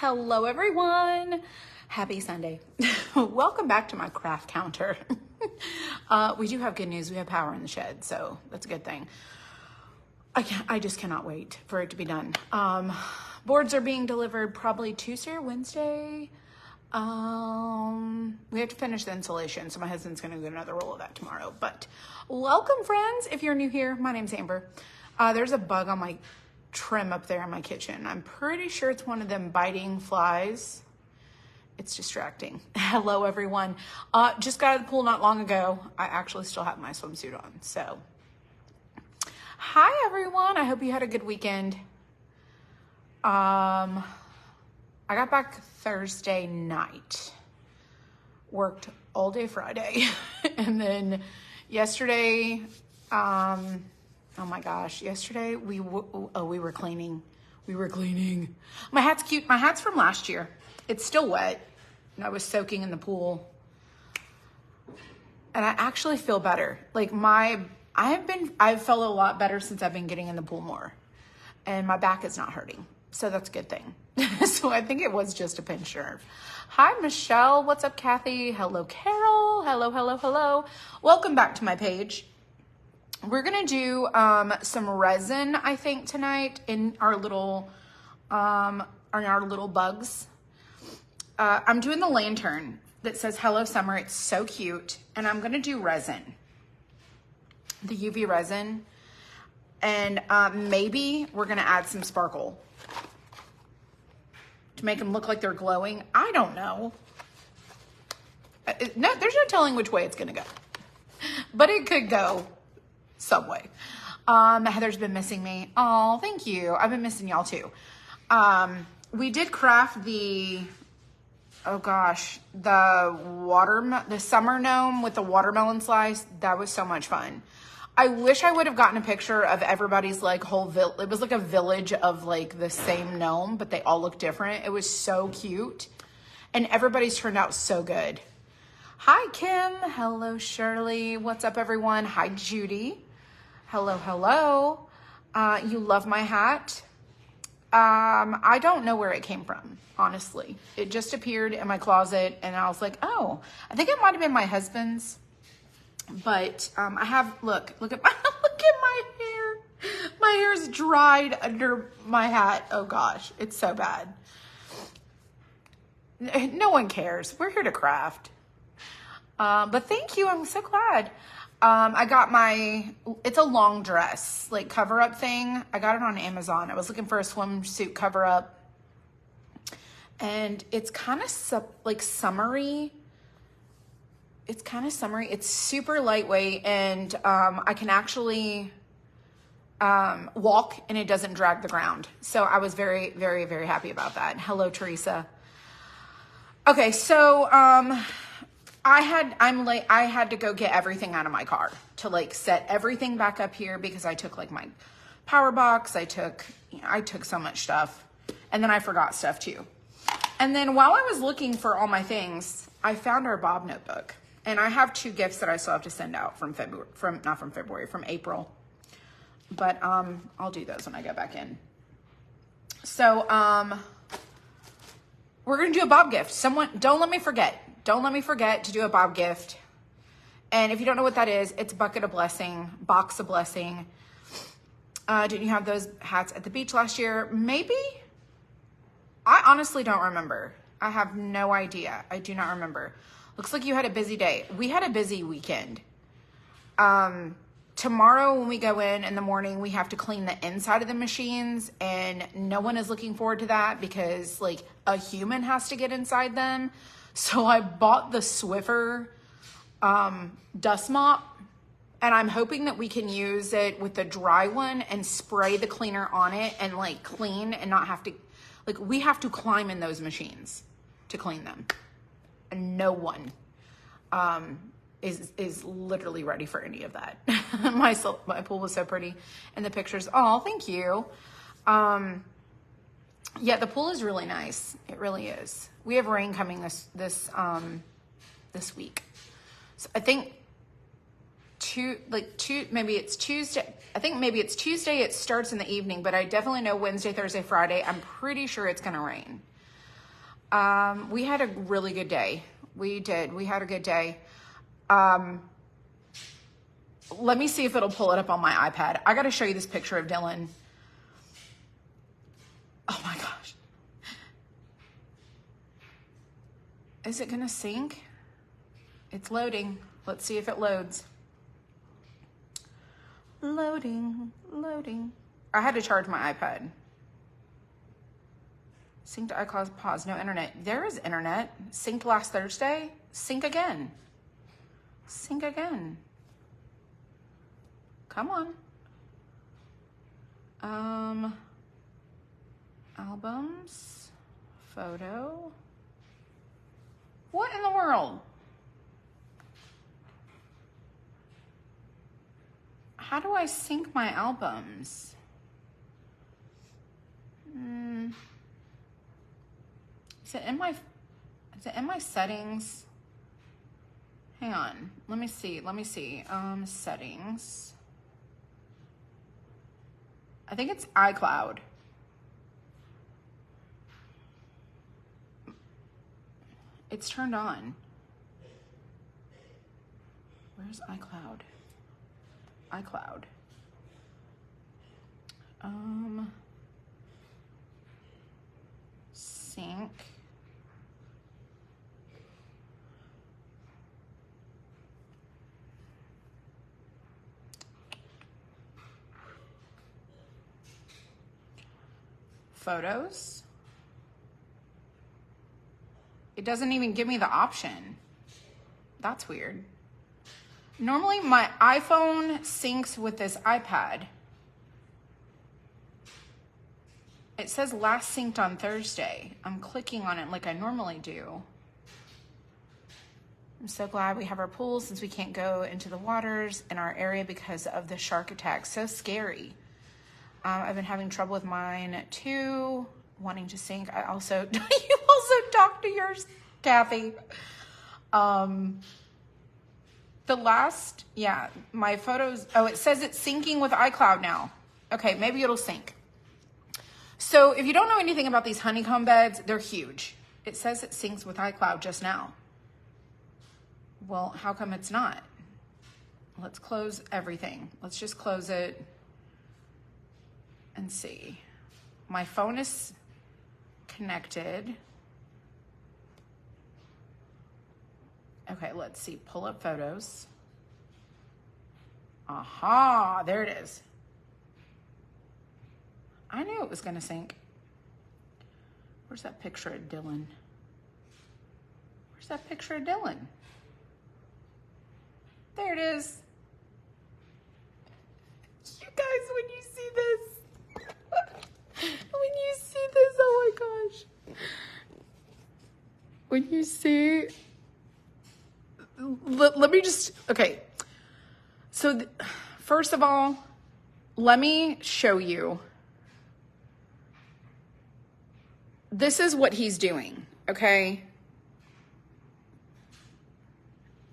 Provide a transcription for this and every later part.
Hello everyone. Happy Sunday. Welcome back to my craft counter. We do have good news. We have power in the shed, so that's a good thing. I just cannot wait for it to be done. Boards are being delivered probably Tuesday or Wednesday. We have to finish the insulation, so my husband's going to do another roll of that tomorrow. But welcome, friends. If you're new here, my name's Amber. There's a bug on my trim up there in my kitchen. I'm pretty sure it's one of them biting flies. It's distracting. Hello, everyone. Just got out of the pool not long ago. I actually still have my swimsuit on. So, hi, everyone. I hope you had a good weekend. I got back Thursday night. Worked all day Friday. And then yesterday, oh my gosh, yesterday we were cleaning. We were cleaning. My hat's cute. My hat's from last year. It's still wet. And I was soaking in the pool. And I actually feel better. Like I've felt a lot better since I've been getting in the pool more. And my back is not hurting. So that's a good thing. So I think it was just a pinch nerve. Hi, Michelle. What's up, Kathy? Hello, Carol. Hello, hello, hello. Welcome back to my page. We're going to do some resin, I think, tonight in our little bugs. I'm doing the lantern that says Hello Summer. It's so cute. And I'm going to do resin, the UV resin. And maybe we're going to add some sparkle to make them look like they're glowing. I don't know. No, there's no telling which way it's going to go. But it could go some way. Heather's been missing me. Oh, thank you. I've been missing y'all too. We did craft the summer gnome with the watermelon slice. That was so much fun. I wish I would have gotten a picture of everybody's like whole it was like a village of like the same gnome, but they all look different. It was so cute. And everybody's turned out so good. Hi, Kim. Hello, Shirley. What's up, everyone? Hi, Judy. Hello, hello. You love my hat. I don't know where it came from, honestly. It just appeared in my closet and I was like, oh, I think it might've been my husband's, but, I have, look at my, look at my hair. My hair's dried under my hat. Oh gosh, it's so bad. No one cares. We're here to craft. But thank you. I'm so glad. I got it's a long dress, like cover up thing. I got it on Amazon. I was looking for a swimsuit cover up and it's kind of like summery. It's kind of summery. It's super lightweight and, I can actually, walk and it doesn't drag the ground. So I was very, very, very happy about that. Hello, Teresa. Okay. So, I had to go get everything out of my car to like set everything back up here because I took like my power box. I took so much stuff and then I forgot stuff too. And then while I was looking for all my things, I found our Bob notebook and I have 2 gifts that I still have to send out from April, but, I'll do those when I get back in. So, we're going to do a Bob gift. Don't let me forget to do a Bob gift. And if you don't know what that is, it's bucket of blessing, box of blessing. Didn't you have those hats at the beach last year? Maybe. I honestly don't remember. I have no idea. I do not remember. Looks like you had a busy day. We had a busy weekend. Tomorrow when we go in the morning, we have to clean the inside of the machines and no one is looking forward to that because like a human has to get inside them. So I bought the Swiffer dust mop and I'm hoping that we can use it with the dry one and spray the cleaner on it and like clean and not have to, like we have to climb in those machines to clean them. And no one is literally ready for any of that. My pool was so pretty and the pictures. Oh, thank you. Yeah, the pool is really nice. It really is. We have rain coming this week. So I think maybe it's Tuesday. I think maybe it's Tuesday. It starts in the evening, but I definitely know Wednesday, Thursday, Friday. I'm pretty sure it's going to rain. We had a really good day. We did. We had a good day. Let me see if it'll pull it up on my iPad. I got to show you this picture of Dylan. Oh my gosh. Is it going to sync? It's loading. Let's see if it loads. Loading, loading. I had to charge my iPad. Sync to iCloud, pause, no internet. There is internet. Synced last Thursday. Sync again. Sync again. Come on. Albums, photo. What in the world? How do I sync my albums? Is it in my settings? Hang on. Let me see. Settings. I think it's iCloud. It's turned on. Where's iCloud? iCloud. Sync. Photos. It doesn't even give me the option. That's weird. Normally my iPhone syncs with this iPad. It says last synced on Thursday. I'm clicking on it like I normally do. I'm so glad we have our pool since we can't go into the waters in our area because of the shark attack. So scary. I've been having trouble with mine too, wanting to sync. You also talked to yours, Kathy. My photos, it says it's syncing with iCloud now. Okay, maybe it'll sync. So if you don't know anything about these honeycomb beds, they're huge. It says it syncs with iCloud just now. Well, how come it's not? Let's close everything. Let's just close it and see. My phone is connected. Okay, let's see. Pull up photos. Aha, there it is. I knew it was going to sync. Where's that picture of Dylan? Where's that picture of Dylan? There it is. You guys, when you see this, oh my gosh. When you see, let me just, okay. So first of all, let me show you. This is what he's doing, okay?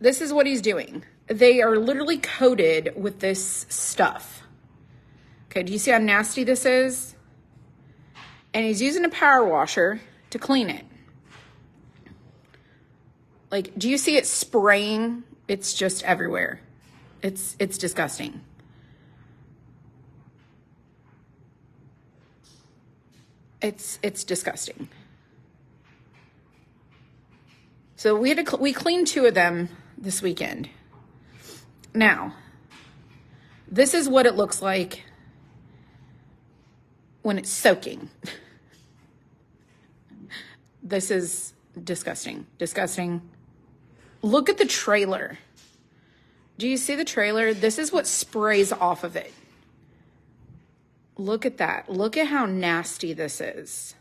This is what he's doing. They are literally coated with this stuff. Okay, do you see how nasty this is? And he's using a power washer to clean it. Like, do you see it spraying? It's just everywhere. It's disgusting. It's disgusting. So we cleaned 2 of them this weekend. Now, this is what it looks like when it's soaking. This is disgusting. Disgusting. Look at the trailer. Do you see the trailer? This is what sprays off of it. Look at that. Look at how nasty this is.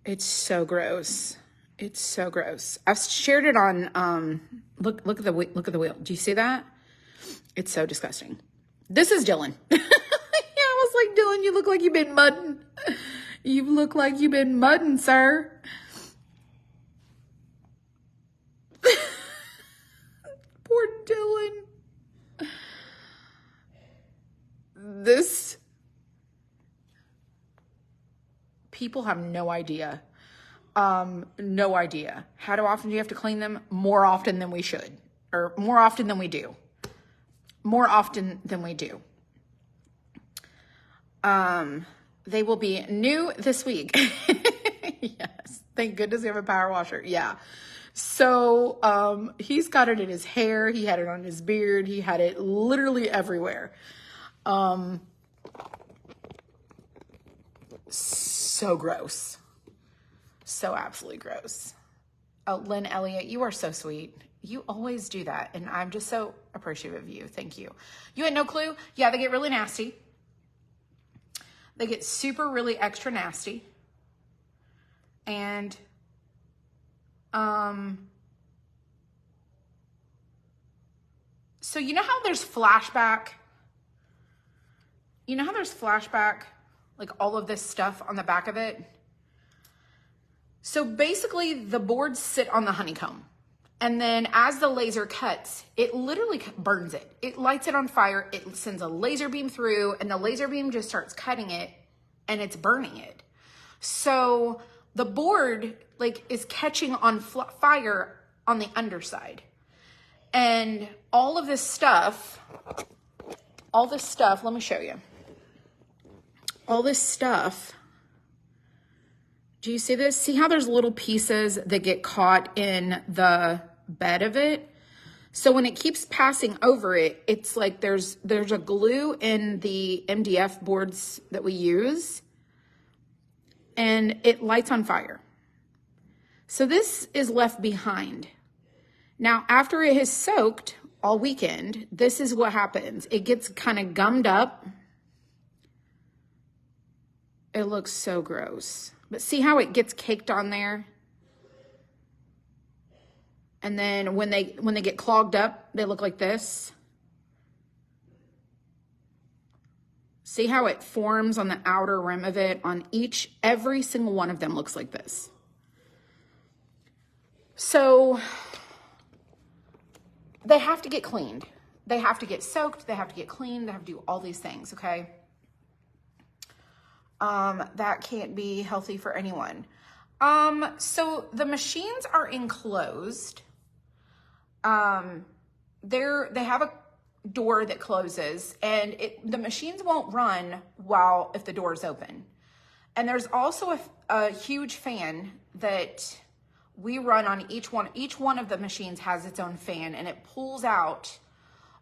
It's so gross. It's so gross. I've shared it on look at the wheel. Do you see that? It's so disgusting. This is Dylan. Yeah, I was like, Dylan, you look like you've been mudding. You look like you've been mudding, sir. Poor Dylan. People have no idea. No idea. How often do you have to clean them? More often than we should, or more often than we do. More often than we do. They will be new this week. Yes. Thank goodness we have a power washer. Yeah. So, he's got it in his hair. He had it on his beard. He had it literally everywhere. So gross. So absolutely gross. Oh, Lynn Elliott, you are so sweet. You always do that. And I'm just so appreciative of you. Thank you. You had no clue? Yeah, they get really nasty. They get super, really extra nasty. And, so you know how there's flashback? You know how there's flashback? Like all of this stuff on the back of it? So basically the boards sit on the honeycomb. And then as the laser cuts, it literally burns it. It lights it on fire. It sends a laser beam through, and the laser beam just starts cutting it, and it's burning it. So the board like is catching on fire on the underside. And all this stuff, let me show you. All this stuff, do you see this? See how there's little pieces that get caught in the bed of it? So when it keeps passing over it, it's like there's a glue in the MDF boards that we use, and it lights on fire. So this is left behind. Now, after it has soaked all weekend, this is what happens. It gets kind of gummed up. It looks so gross. But see how it gets caked on there? And then when they get clogged up, they look like this. See how it forms on the outer rim of it? Every single one of them looks like this. So they have to get cleaned. They have to get soaked. They have to get cleaned. They have to do all these things, okay? That can't be healthy for anyone. So the machines are enclosed. They have a door that closes, and the machines won't run if the door is open. And there's also a huge fan that we run on each one. Each one of the machines has its own fan, and it pulls out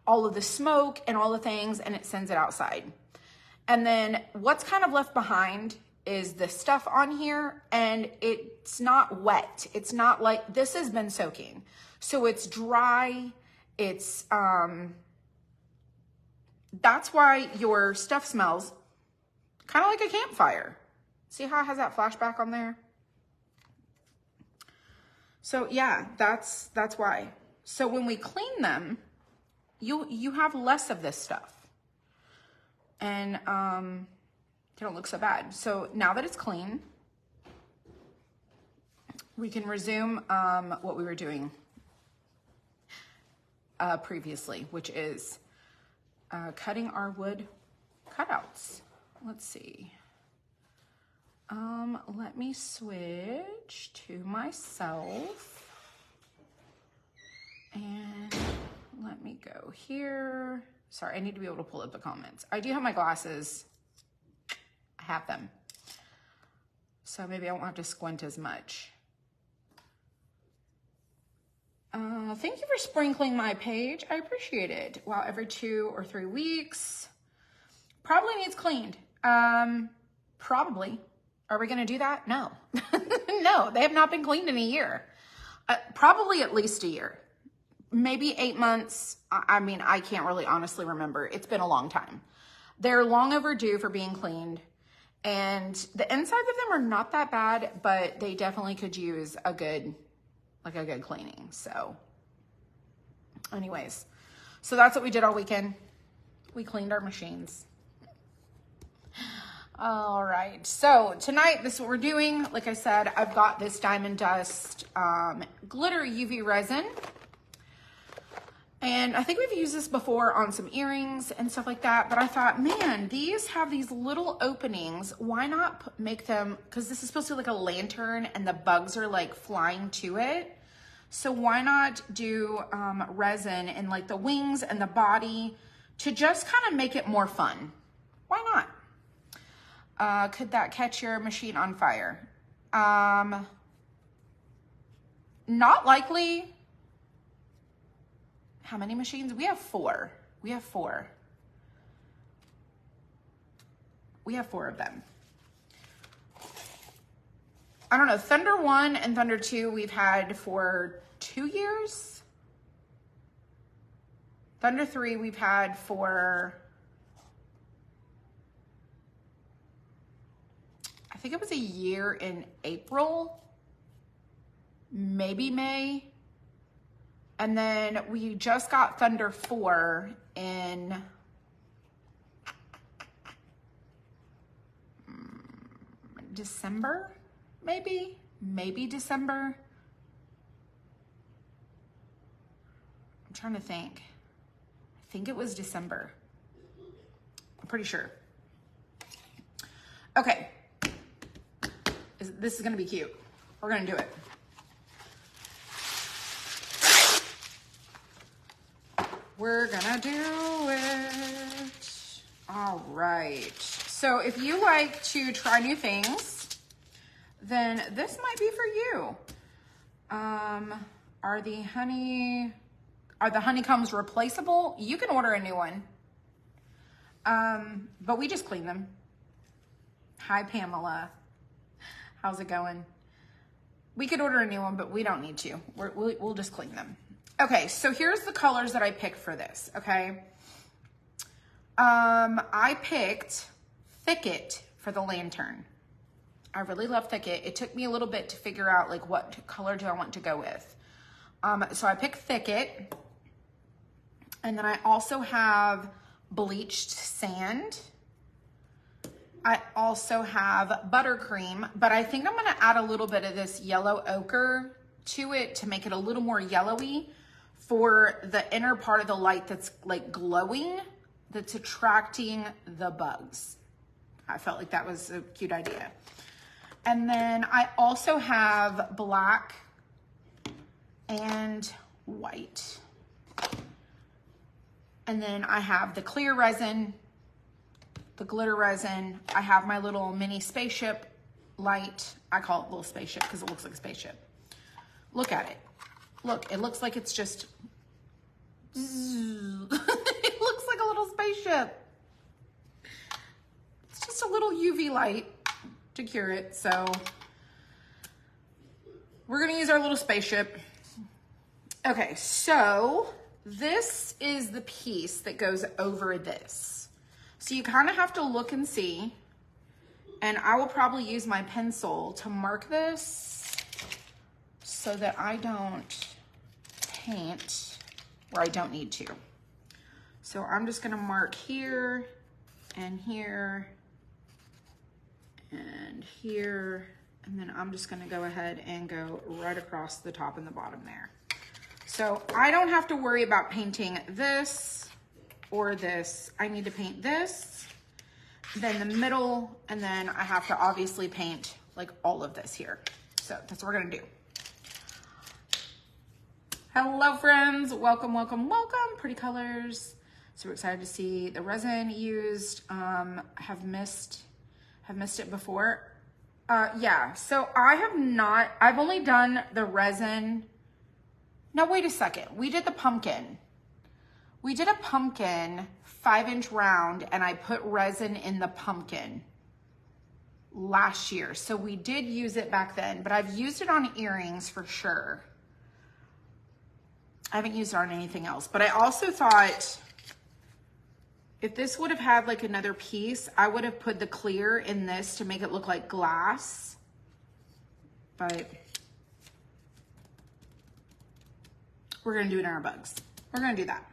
all of the smoke and all the things, and it sends it outside. And then what's kind of left behind is the stuff on here, and it's not wet. It's not like, this has been soaking. So it's dry. It's, that's why your stuff smells kind of like a campfire. See how it has that flashback on there? So yeah, that's why. So when we clean them, you have less of this stuff. And they don't look so bad. So now that it's clean, we can resume what we were doing previously, which is cutting our wood cutouts. Let's see. Let me switch to myself. And let me go here. Sorry, I need to be able to pull up the comments. I do have my glasses. I have them. So maybe I won't have to squint as much. Thank you for sprinkling my page. I appreciate it. Wow, every 2 or 3 weeks. Probably needs cleaned. Probably. Are we going to do that? No. No, they have not been cleaned in a year. Probably at least a year. Maybe 8 months. I mean, I can't really honestly remember. It's been a long time. They're long overdue for being cleaned. And the insides of them are not that bad, but they definitely could use a good cleaning. So anyways, so that's what we did all weekend. We cleaned our machines. All right, so tonight, this is what we're doing. Like I said, I've got this Diamond Dust glitter UV resin. And I think we've used this before on some earrings and stuff like that, but I thought, man, these have these little openings. Why not make them, because this is supposed to be like a lantern and the bugs are like flying to it. So why not do resin in like the wings and the body to just kind of make it more fun? Why not? Could that catch your machine on fire? Not likely. How many machines? We have 4. We have 4. We have 4 of them. I don't know, Thunder 1 and Thunder 2 we've had for 2 years. Thunder 3 we've had for, I think it was a year in April, maybe May. And then we just got Thunder 4 in December, maybe December. I'm trying to think. I think it was December. I'm pretty sure. Okay. This is gonna be cute. We're gonna do it. We're gonna do it. All right. So if you like to try new things, then this might be for you. Are the honeycombs replaceable? You can order a new one. But we just clean them. Hi, Pamela. How's it going? We could order a new one, but we don't need to. We'll just clean them. Okay, so here's the colors that I picked for this, okay? I picked Thicket for the lantern. I really love Thicket. It took me a little bit to figure out like what color do I want to go with. So I picked Thicket. And then I also have Bleached Sand. I also have Buttercream, but I think I'm gonna add a little bit of this yellow ochre to it to make it a little more yellowy for the inner part of the light that's like glowing, that's attracting the bugs. I felt like that was a cute idea. And then I also have black and white. And then I have the clear resin, the glitter resin. I have my little mini spaceship light. I call it little spaceship because it looks like a spaceship. Look at it. Look, it looks like it's just, it looks like a little spaceship. It's just a little UV light to cure it. So we're gonna use our little spaceship. Okay, so this is the piece that goes over this. So you kind of have to look and see, and I will probably use my pencil to mark this so that I don't paint where I don't need to. So I'm just gonna mark here and here and here, and then I'm just gonna go ahead and go right across the top and the bottom there. So I don't have to worry about painting this or this. I need to paint this, then the middle, and then I have to obviously paint like all of this here. So that's what we're gonna do. Hello friends, welcome, welcome, welcome. Pretty colors. So we're excited to see the resin used. Have missed it before. Yeah, so I've only done the resin. Now wait a second, we did the pumpkin. We did a pumpkin 5-inch round and I put resin in the pumpkin last year. So we did use it back then, but I've used it on earrings for sure. I haven't used it on anything else, but I also thought if this would have had like another piece, I would have put the clear in this to make it look like glass, but we're gonna do it in our bugs. We're gonna do that.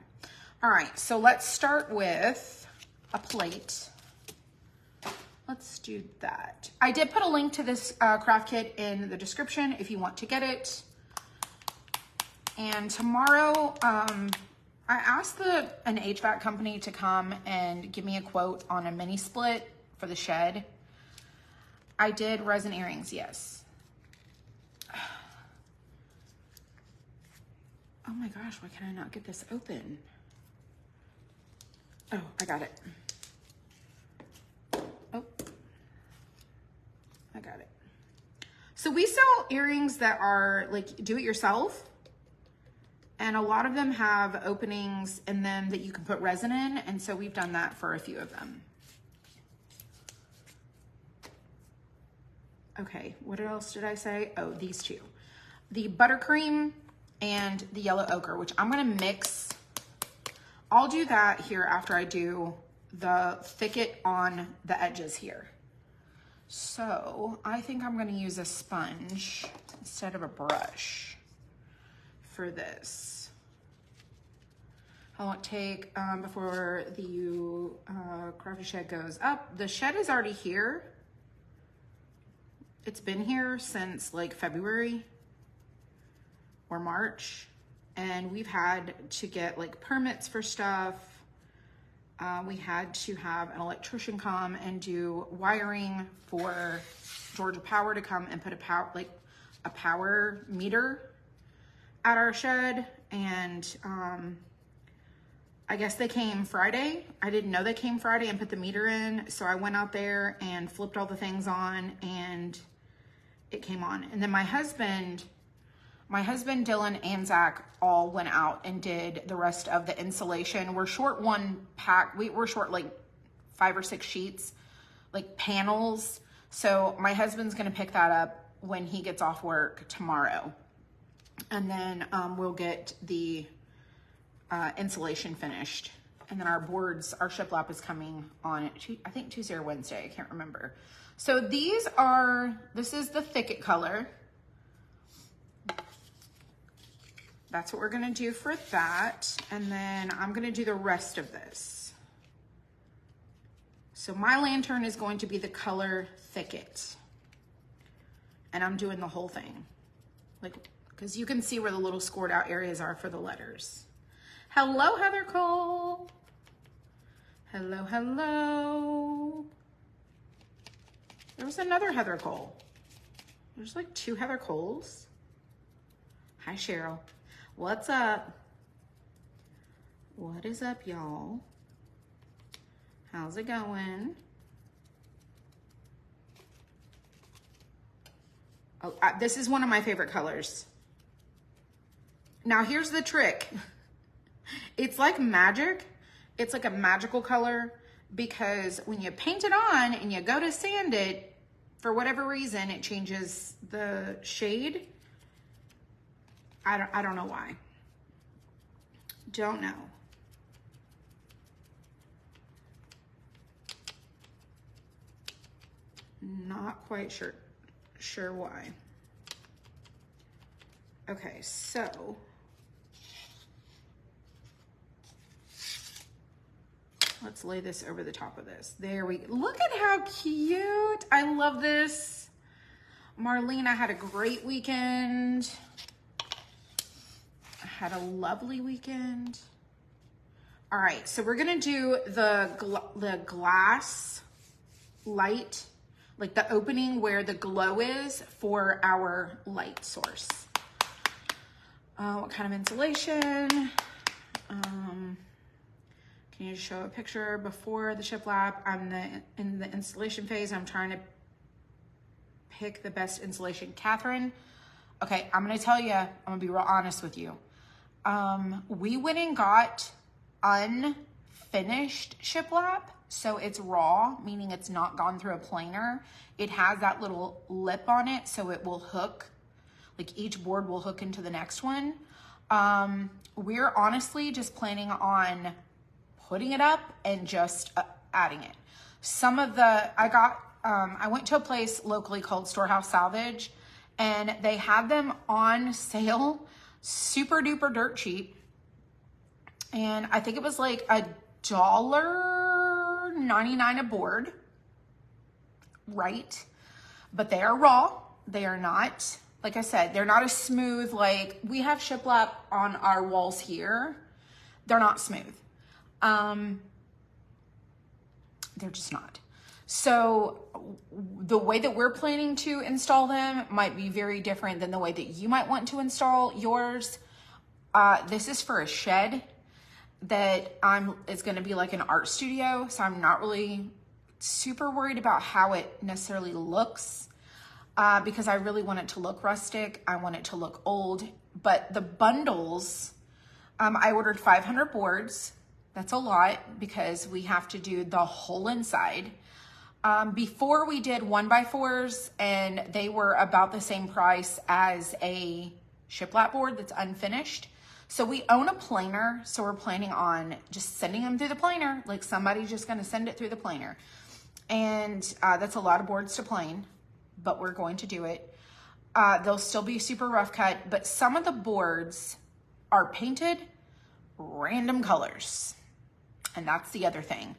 All right, so let's start with a plate. Let's do that. I did put a link to this craft kit in the description if you want to get it. And tomorrow, I asked an HVAC company to come and give me a quote on a mini split for the shed. I did resin earrings, yes. Oh my gosh, why can I not get this open? Oh, I got it. Oh, I got it. So we sell earrings that are like do it yourself. And a lot of them have openings in them that you can put resin in. And so we've done that for a few of them. Okay, what else did I say? Oh, these two. The buttercream and the yellow ochre, which I'm gonna mix. I'll do that here after I do the thicket on the edges here. So I think I'm gonna use a sponge instead of a brush for this. How long it take before the crafty shed goes up? The shed is already here. It's been here since like February or March, and we've had to get like permits for stuff. We had to have an electrician come and do wiring for Georgia Power to come and put a power meter at our shed. And I guess they came Friday. I didn't know they came Friday and put the meter in. So I went out there and flipped all the things on and it came on. And then my husband, Dylan, and Zach all went out and did the rest of the insulation. We're short one pack. We're short like 5 or 6 sheets, like panels. So my husband's gonna pick that up when he gets off work tomorrow. And then we'll get the insulation finished. And then our boards, our shiplap is coming on, I think Tuesday or Wednesday, I can't remember. So this is the thicket color. That's what we're gonna do for that. And then I'm gonna do the rest of this. So my lantern is going to be the color thicket. And I'm doing the whole thing. Like, because you can see where the little scored out areas are for the letters. Hello, Heather Cole. Hello, hello. There was another Heather Cole. There's like 2 Heather Coles. Hi, Cheryl. What's up? What is up, y'all? How's it going? Oh, this is one of my favorite colors. Now, here's the trick. It's like magic. It's like a magical color because when you paint it on and you go to sand it, for whatever reason, it changes the shade. I don't know why. Don't know. Not quite sure why. Okay, so let's lay this over the top of this. There we go. Look at how cute. I love this. Marlene, I had a great weekend. I had a lovely weekend. All right, so we're gonna do the glass light, like the opening where the glow is for our light source. What kind of insulation? Can you show a picture before the shiplap? I'm in the installation phase. I'm trying to pick the best insulation. Catherine, okay, I'm gonna tell you, I'm gonna be real honest with you. We went and got unfinished shiplap. So it's raw, meaning it's not gone through a planer. It has that little lip on it, so it will hook, like each board will hook into the next one. We're honestly just planning on putting it up and just adding it. Some of the, I went to a place locally called Storehouse Salvage, and they had them on sale, super duper dirt cheap. And I think it was like $1.99 a board, right? But they are raw. They are not, like I said, they're not as smooth. Like we have shiplap on our walls here they're not smooth. They're just not. So the way that we're planning to install them might be very different than the way that you might want to install yours. This is for a shed that it's going to be like an art studio. So I'm not really super worried about how it necessarily looks, because I really want it to look rustic. I want it to look old, but the bundles, I ordered 500 boards. That's a lot because we have to do the whole inside. Before we did 1x4s, and they were about the same price as a shiplap board that's unfinished. So we own a planer, so we're planning on just sending them through the planer. Like somebody's just gonna send it through the planer. And that's a lot of boards to plane, but we're going to do it. They'll still be super rough cut, but some of the boards are painted random colors. And that's the other thing.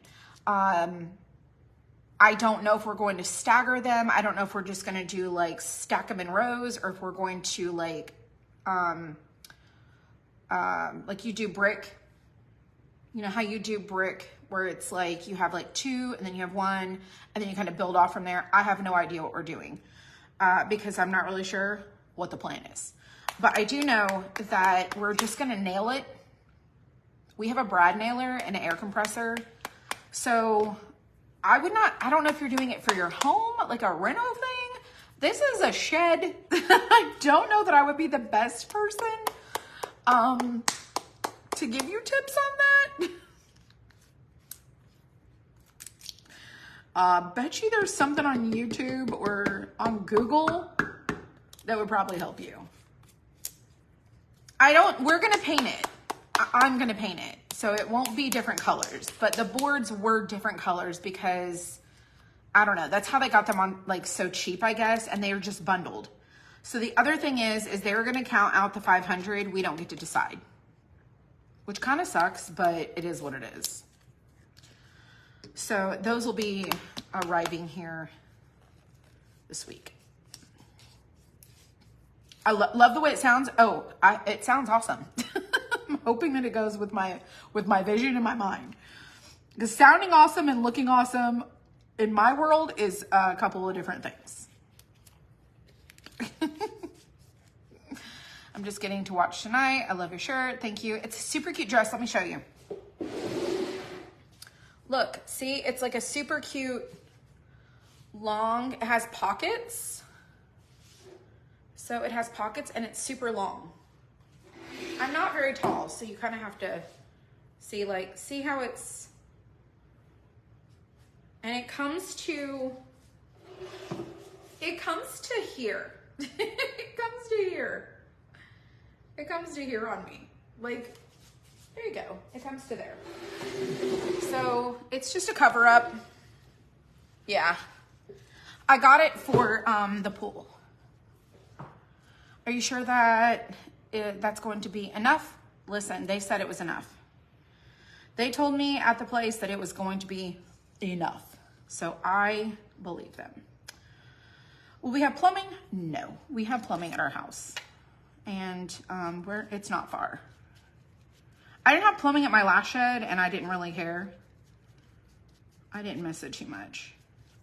I don't know if we're going to stagger them. I don't know if we're just gonna do like stack them in rows, or if we're going to like you do brick. You know how you do brick where it's like you have like 2 and then you have 1 and then you kind of build off from there. I have no idea what we're doing because I'm not really sure what the plan is. But I do know that we're just gonna nail it. We have a brad nailer and an air compressor. So I don't know if you're doing it for your home, like a reno thing. This is a shed. I don't know that I would be the best person to give you tips on that. Bet you there's something on YouTube or on Google that would probably help you. We're gonna paint it. I'm gonna paint it. So it won't be different colors, but the boards were different colors because, I don't know, that's how they got them on like so cheap, I guess, and they were just bundled. So the other thing is they're gonna count out the 500. We don't get to decide, which kind of sucks, but it is what it is. So those will be arriving here this week. I love the way it sounds. Oh, it sounds awesome. I'm hoping that it goes with my vision in my mind. Because sounding awesome and looking awesome in my world is a couple of different things. I'm just getting to watch tonight. I love your shirt. Thank you. It's a super cute dress. Let me show you. Look, see, it's like a super cute long, it has pockets. So it has pockets and it's super long. I'm not very tall, so you kind of have to see how it's, and it comes to here. It comes to here. It comes to here on me. Like, there you go. It comes to there. So it's just a cover up. Yeah. I got it for the pool. Are you sure that that's going to be enough? Listen, they said it was enough. They told me at the place that it was going to be enough. So I believe them. Will we have plumbing? No, we have plumbing at our house. And it's not far. I didn't have plumbing at my last shed and I didn't really care. I didn't miss it too much.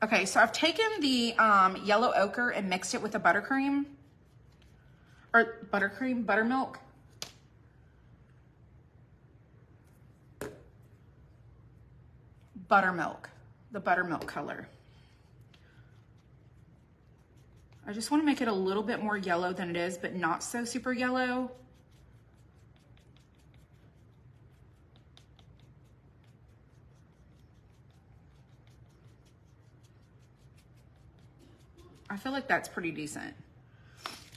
Okay, so I've taken the yellow ochre and mixed it with the buttercream. Or buttermilk. Buttermilk, the buttermilk color. I just want to make it a little bit more yellow than it is, but not so super yellow. I feel like that's pretty decent.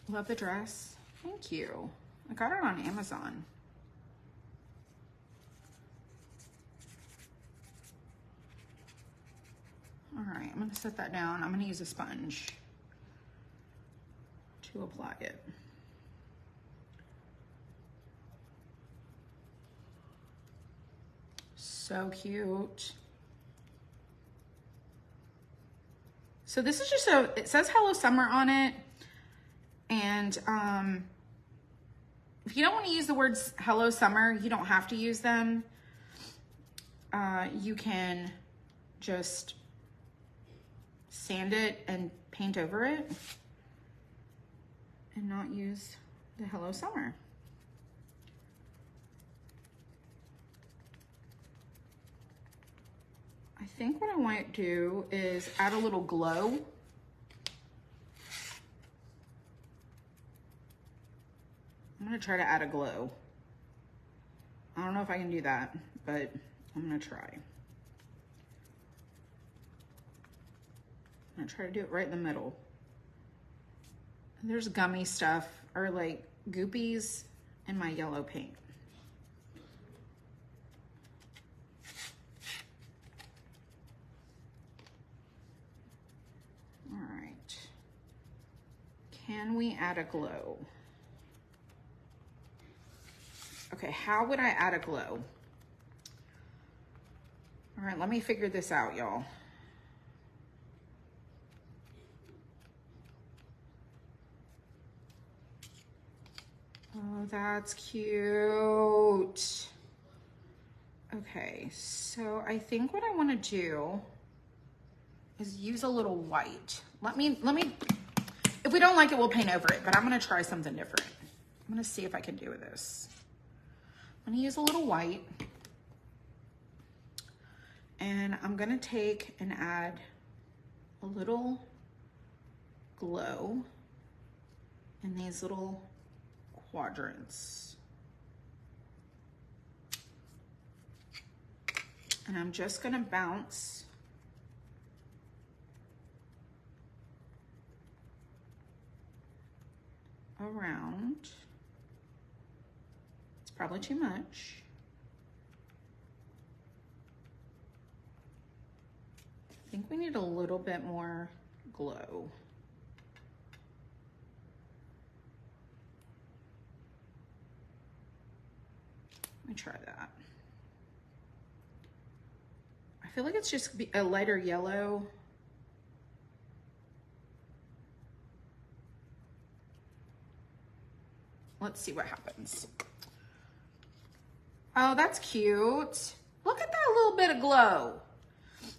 Love the dress. Thank you. I got it on Amazon. All right, I'm gonna set that down. I'm gonna use a sponge to apply it. So cute. So this is just it says Hello Summer on it. And if you don't want to use the words Hello Summer, you don't have to use them. You can just sand it and paint over it and not use the Hello Summer. I think what I might do is add a little glow. I'm gonna try to add a glow. I don't know if I can do that, but I'm gonna try. I'm gonna try to do it right in the middle. There's gummy stuff or like goopies in my yellow paint. All right. Can we add a glow? Okay, how would I add a glow? All right, let me figure this out, y'all. Oh, that's cute. Okay, so I think what I want to do is use a little white. Let me, if we don't like it, we'll paint over it, but I'm gonna try something different. I'm gonna see if I can do this. I'm gonna use a little white, and I'm gonna take and add a little glow in these little quadrants. And I'm just gonna bounce around. It's probably too much. I think we need a little bit more glow. Let me try that. I feel like it's just a lighter yellow. Let's see what happens. Oh, that's cute. Look at that little bit of glow.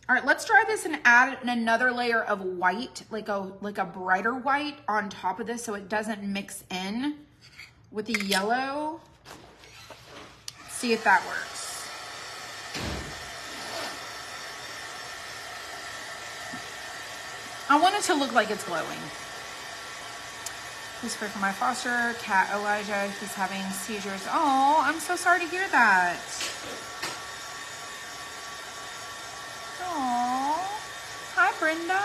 All right, let's try this and add another layer of white, like a brighter white on top of this so it doesn't mix in with the yellow. See if that works. I want it to look like it's glowing. Please pray for my foster cat, Elijah. He's having seizures. Oh, I'm so sorry to hear that. Oh, hi, Brenda.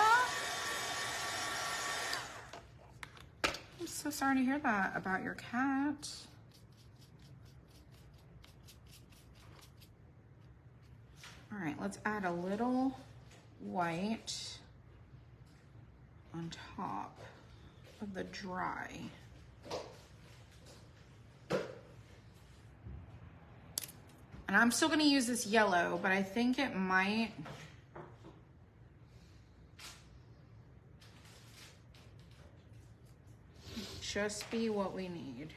I'm so sorry to hear that about your cat. All right, let's add a little white on top of the dry. And I'm still gonna use this yellow, but I think it might just be what we need.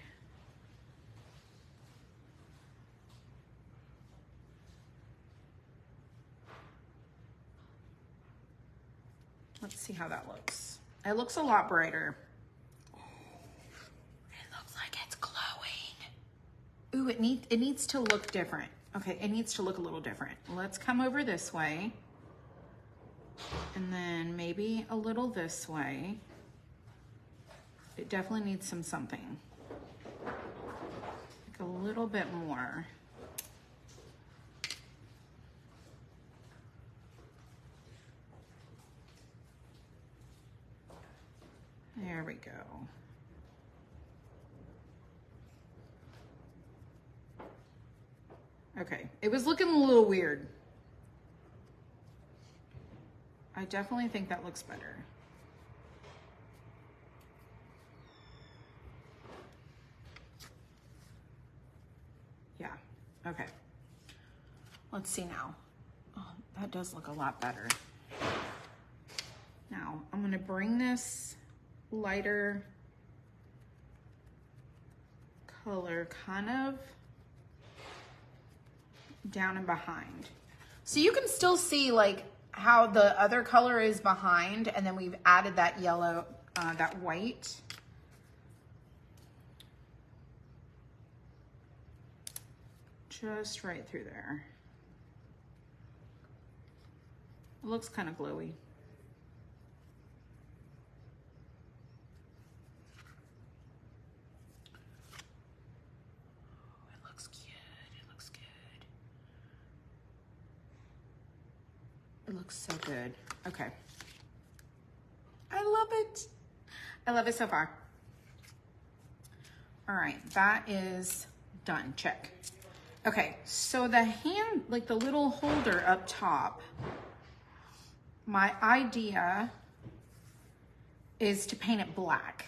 Let's see how that looks. It looks a lot brighter. It looks like it's glowing. Ooh, it needs to look different. Okay, it needs to look a little different. Let's come over this way. And then maybe a little this way. It definitely needs something. Like a little bit more. There we go. Okay, it was looking a little weird. I definitely think that looks better. Yeah, okay. Let's see now. Oh, that does look a lot better. Now, I'm gonna bring this lighter color kind of down and behind. So you can still see like how the other color is behind, and then we've added that yellow, that white. Just right through there. It looks kind of glowy. Oh, it looks good. It looks good. It looks so good. Okay. I love it. I love it so far. All right, that is done. Check. Okay, so the hand, like the little holder up top, my idea is to paint it black.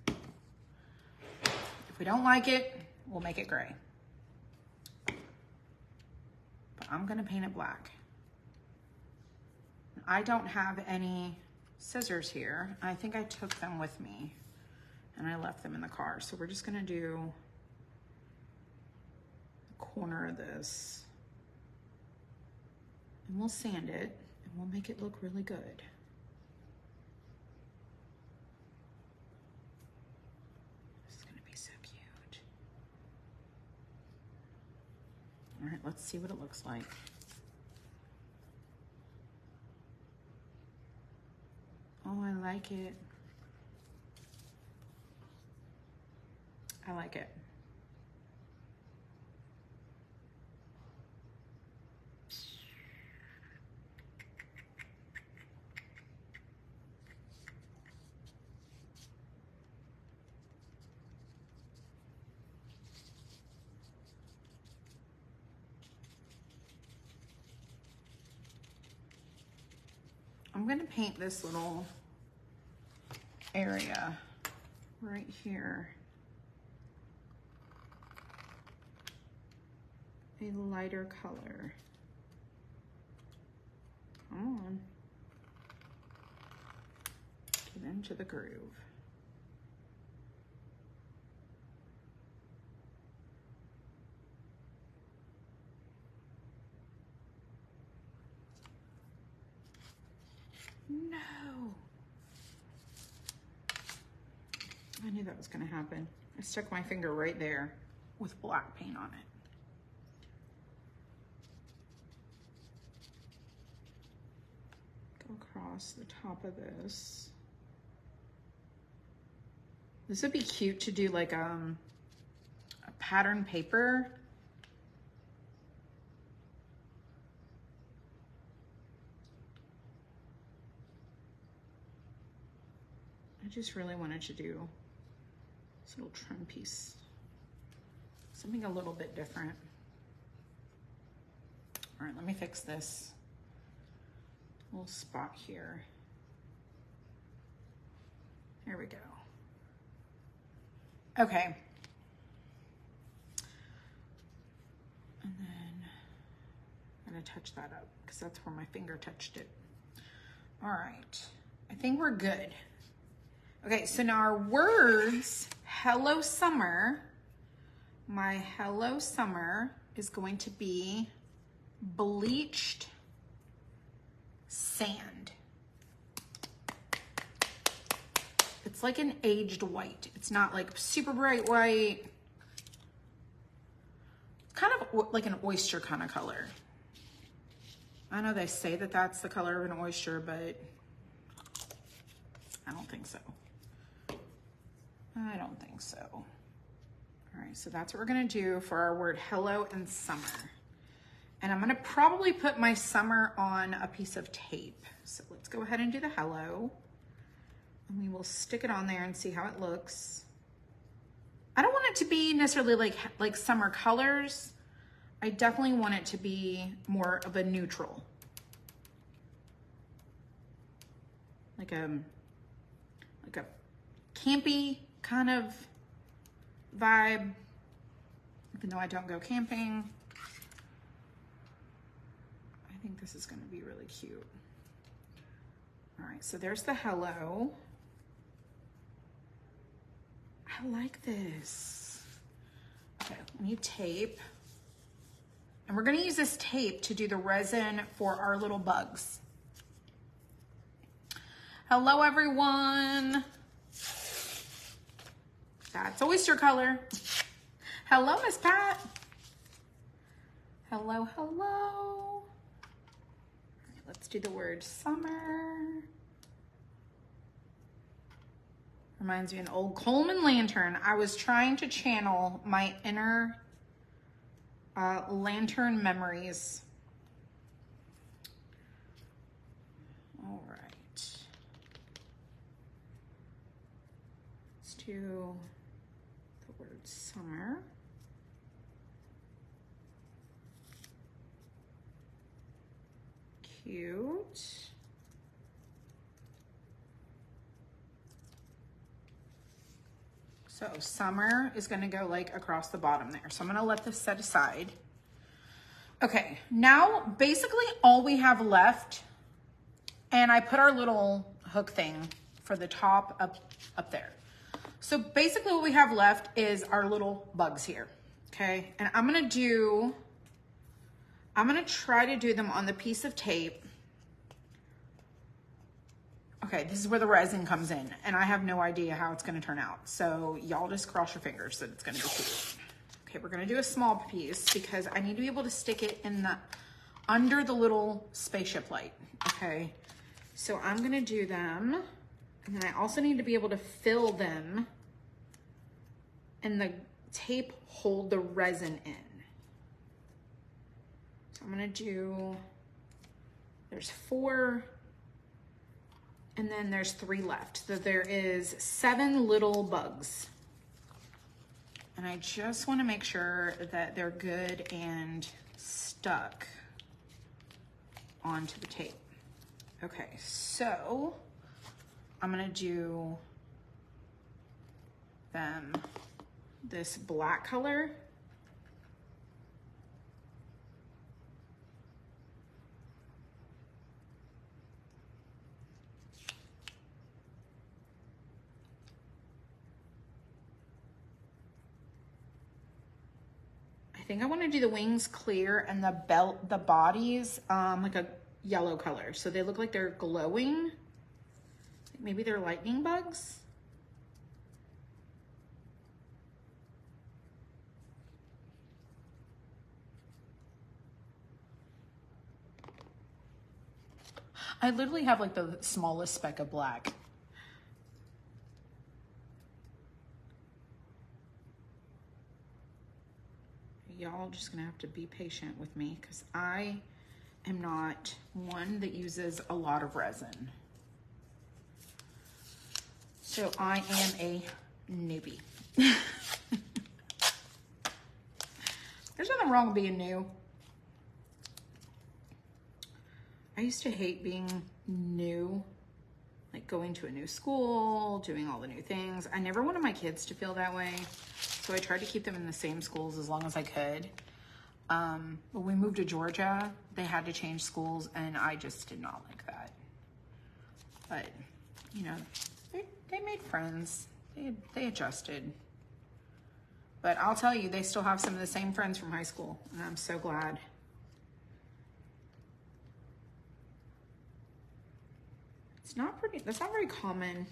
If we don't like it, we'll make it gray. But I'm gonna paint it black. I don't have any scissors here. I think I took them with me and I left them in the car. So we're just gonna do the corner of this and we'll sand it and we'll make it look really good. This is gonna be so cute. All right, let's see what it looks like. Oh, I like it. I like it. I'm gonna paint this little area right here a lighter color. Come on. Get into the groove. No. I knew that was gonna happen. I stuck my finger right there with black paint on it. Go across the top of this. This would be cute to do like a pattern paper. I just really wanted to do this little trim piece. Something a little bit different. All right, let me fix this little spot here. There we go. Okay. And then I'm gonna touch that up because that's where my finger touched it. All right, I think we're good. Okay, so now our words, hello summer. My hello summer is going to be bleached sand. It's like an aged white. It's not like super bright white. Kind of like an oyster kind of color. I know they say that that's the color of an oyster, but I don't think so. I don't think so. All right, so that's what we're gonna do for our word hello and summer. And I'm gonna probably put my summer on a piece of tape. So let's go ahead and do the hello. And we will stick it on there and see how it looks. I don't want it to be necessarily like summer colors. I definitely want it to be more of a neutral. Like a campy kind of vibe, even though I don't go camping. I think this is gonna be really cute. All right, so there's the hello. I like this. Okay, we need tape. And we're gonna use this tape to do the resin for our little bugs. Hello, everyone. That's oyster color. Hello, Miss Pat. Hello, hello. Let's do the word summer. Reminds me of an old Coleman lantern. I was trying to channel my inner lantern memories. All right. Let's do the word summer. Cute. So summer is gonna go like across the bottom there. So I'm gonna let this set aside. Okay, now basically all we have left, and I put our little hook thing for the top up there. So basically what we have left is our little bugs here, okay? And I'm gonna try to do them on the piece of tape. Okay, this is where the resin comes in, and I have no idea how it's gonna turn out. So y'all just cross your fingers that it's gonna be cute. Okay, we're gonna do a small piece because I need to be able to stick it in under the little spaceship light, okay? So I'm gonna do them, and then I also need to be able to fill them and the tape hold the resin in. So I'm gonna do, there's 4, and then there's 3 left. So there is 7 little bugs. And I just wanna make sure that they're good and stuck onto the tape. Okay, so I'm gonna do them this black color. I think I want to do the wings clear and the bodies like a yellow color. So they look like they're glowing. Maybe they're lightning bugs. I literally have like the smallest speck of black. Y'all just gonna have to be patient with me because I am not one that uses a lot of resin. So I am a newbie. There's nothing wrong with being new. I used to hate being new, like going to a new school, doing all the new things. I never wanted my kids to feel that way. So I tried to keep them in the same schools as long as I could. When we moved to Georgia, they had to change schools and I just did not like that. But, you know, they made friends. They adjusted. But I'll tell you, they still have some of the same friends from high school, and I'm so glad. That's not very common.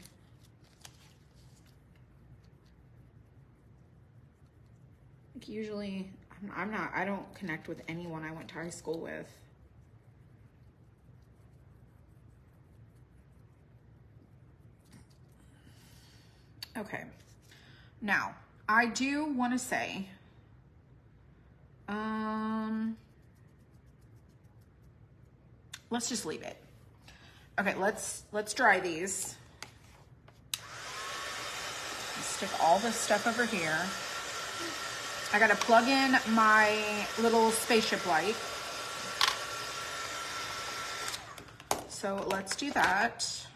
Like usually, I don't connect with anyone I went to high school with. Okay, now I do want to say, let's just leave it. Okay, let's dry these. Stick all this stuff over here. I gotta plug in my little spaceship light. So let's do that.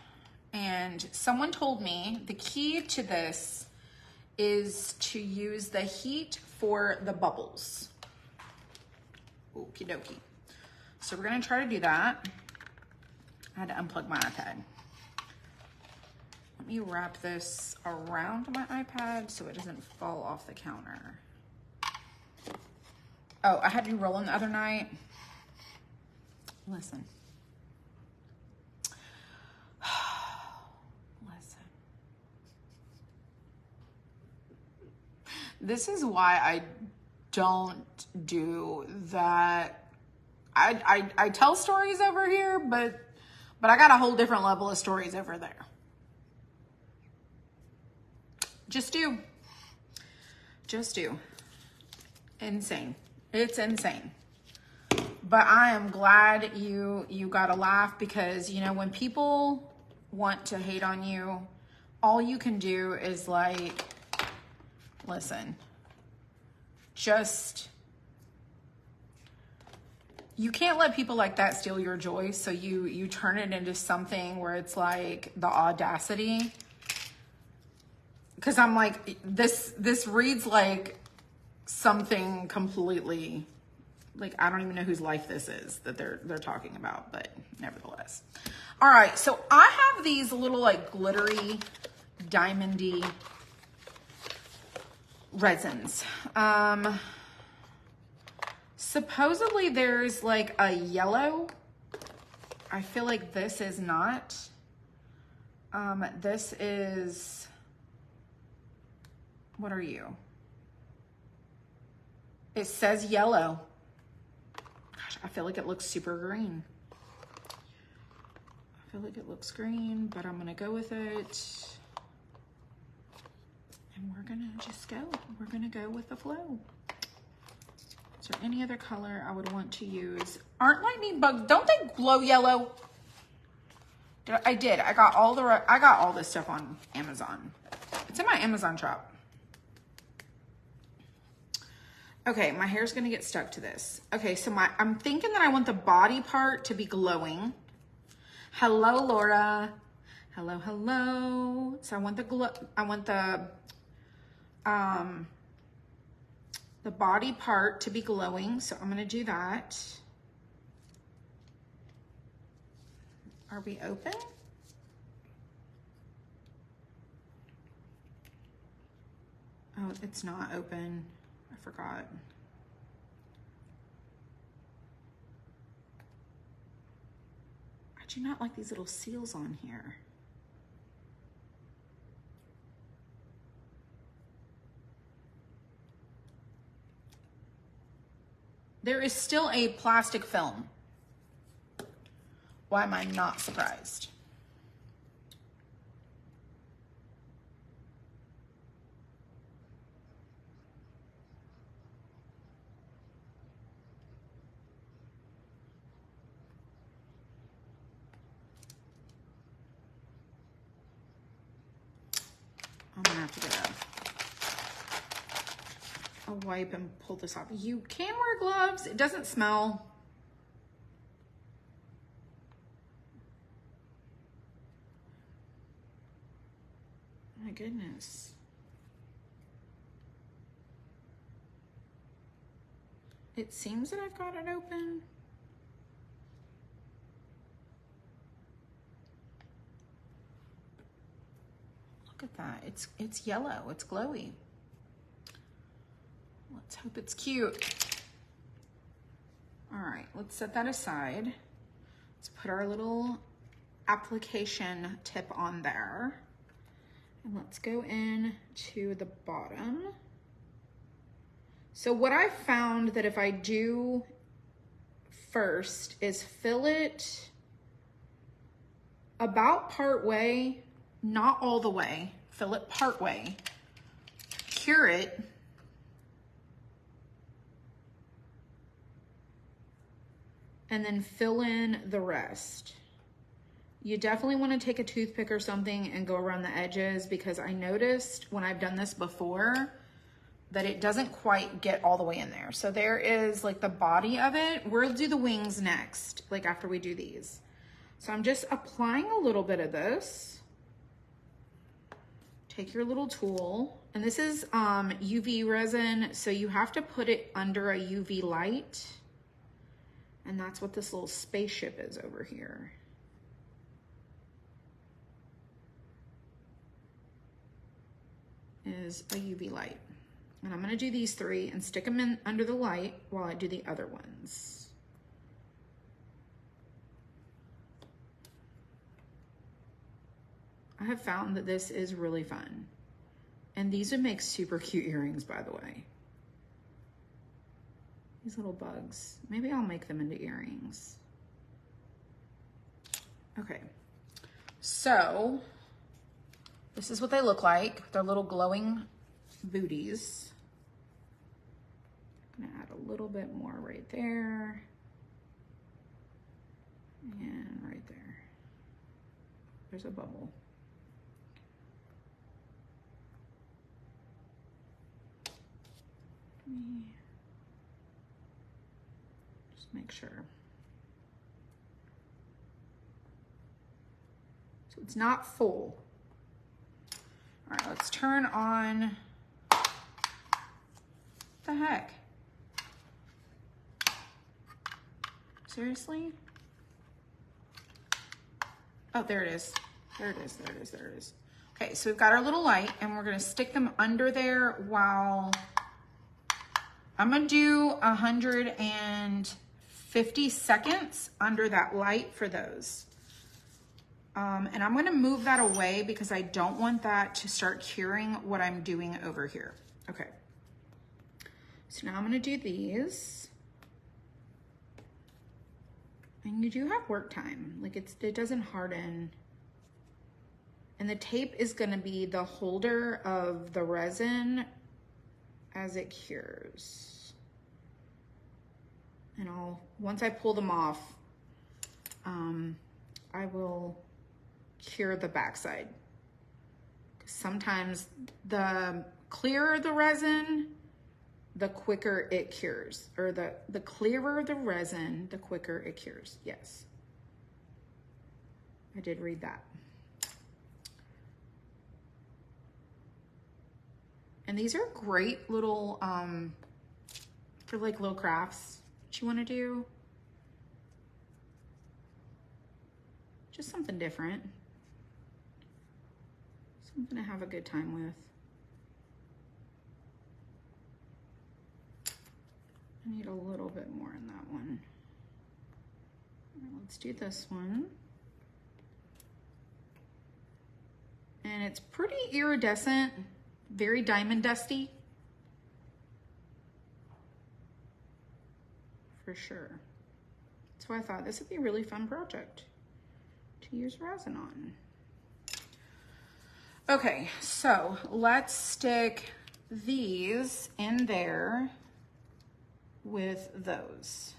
And someone told me the key to this is to use the heat for the bubbles. Okie dokie. So we're gonna try to do that. I had to unplug my iPad. Let me wrap this around my iPad so it doesn't fall off the counter. Oh, I had you rolling the other night. Listen. Listen. This is why I don't do that. I tell stories over here, but I got a whole different level of stories over there. Just do. Insane. It's insane. But I am glad you got a laugh, because, you know, when people want to hate on you, all you can do is like, listen, just, you can't let people like that steal your joy. So you turn it into something where it's like the audacity. Because I'm like, this reads like something completely, like, I don't even know whose life this is that they're talking about, but nevertheless. All right, so I have these little like glittery, diamondy resins. Supposedly there's like a yellow. I feel like this is not. This is, what are you? It says yellow. Gosh, I feel like it looks super green. I feel like it looks green, but I'm gonna go with it. And we're gonna just go. We're gonna go with the flow. Is there any other color I would want to use? Aren't lightning bugs, don't they glow yellow? I did. I got all this stuff on Amazon. It's in my Amazon shop. Okay, my hair's gonna get stuck to this. Okay, so I'm thinking that I want the body part to be glowing. Hello, Laura. Hello, hello. So I want the body part to be glowing. So I'm gonna do that. Are we open? Oh, it's not open. I forgot. I do not like these little seals on here. There is still a plastic film. Why am I not surprised? I'm gonna have to get a wipe and pull this off. You can wear gloves. It doesn't smell. My goodness. It seems that I've got it open. Look at that. It's yellow. It's glowy. Let's hope it's cute. All right, let's set that aside. Let's put our little application tip on there. And let's go in to the bottom. So what I found that if I do first is fill it about part way, not all the way, fill it part way, cure it, and then fill in the rest. You definitely want to take a toothpick or something and go around the edges, because I noticed when I've done this before that it doesn't quite get all the way in there. So there is like the body of it. We'll do the wings next, like after we do these. So I'm just applying a little bit of this. Take your little tool, and this is UV resin, so you have to put it under a UV light. And that's what this little spaceship is over here. is a UV light. And I'm gonna do these 3 and stick them in under the light while I do the other ones. I have found that this is really fun. And these would make super cute earrings, by the way. These little bugs. Maybe I'll make them into earrings. Okay, so this is what they look like. They're little glowing booties. I'm gonna add a little bit more right there. And right there. There's a bubble. Just make sure. So it's not full. All right, let's turn on, what the heck? Seriously? Oh, there it is. There it is, there it is, there it is. Okay, so we've got our little light and we're gonna stick them under there while I'm gonna do 150 seconds under that light for those. And I'm gonna move that away because I don't want that to start curing what I'm doing over here. Okay, so now I'm gonna do these. And you do have work time, like it doesn't harden. And the tape is gonna be the holder of the resin as it cures. And once I pull them off, I will cure the backside. Sometimes the clearer the resin, the quicker it cures, or the clearer the resin, the quicker it cures. Yes, I did read that. And these are great little, for like little crafts that you wanna do. Just something different. Something to have a good time with. I need a little bit more in that one. Let's do this one. And it's pretty iridescent, very diamond dusty. For sure. So I thought this would be a really fun project to use resin on. Okay, so let's stick these in there with those.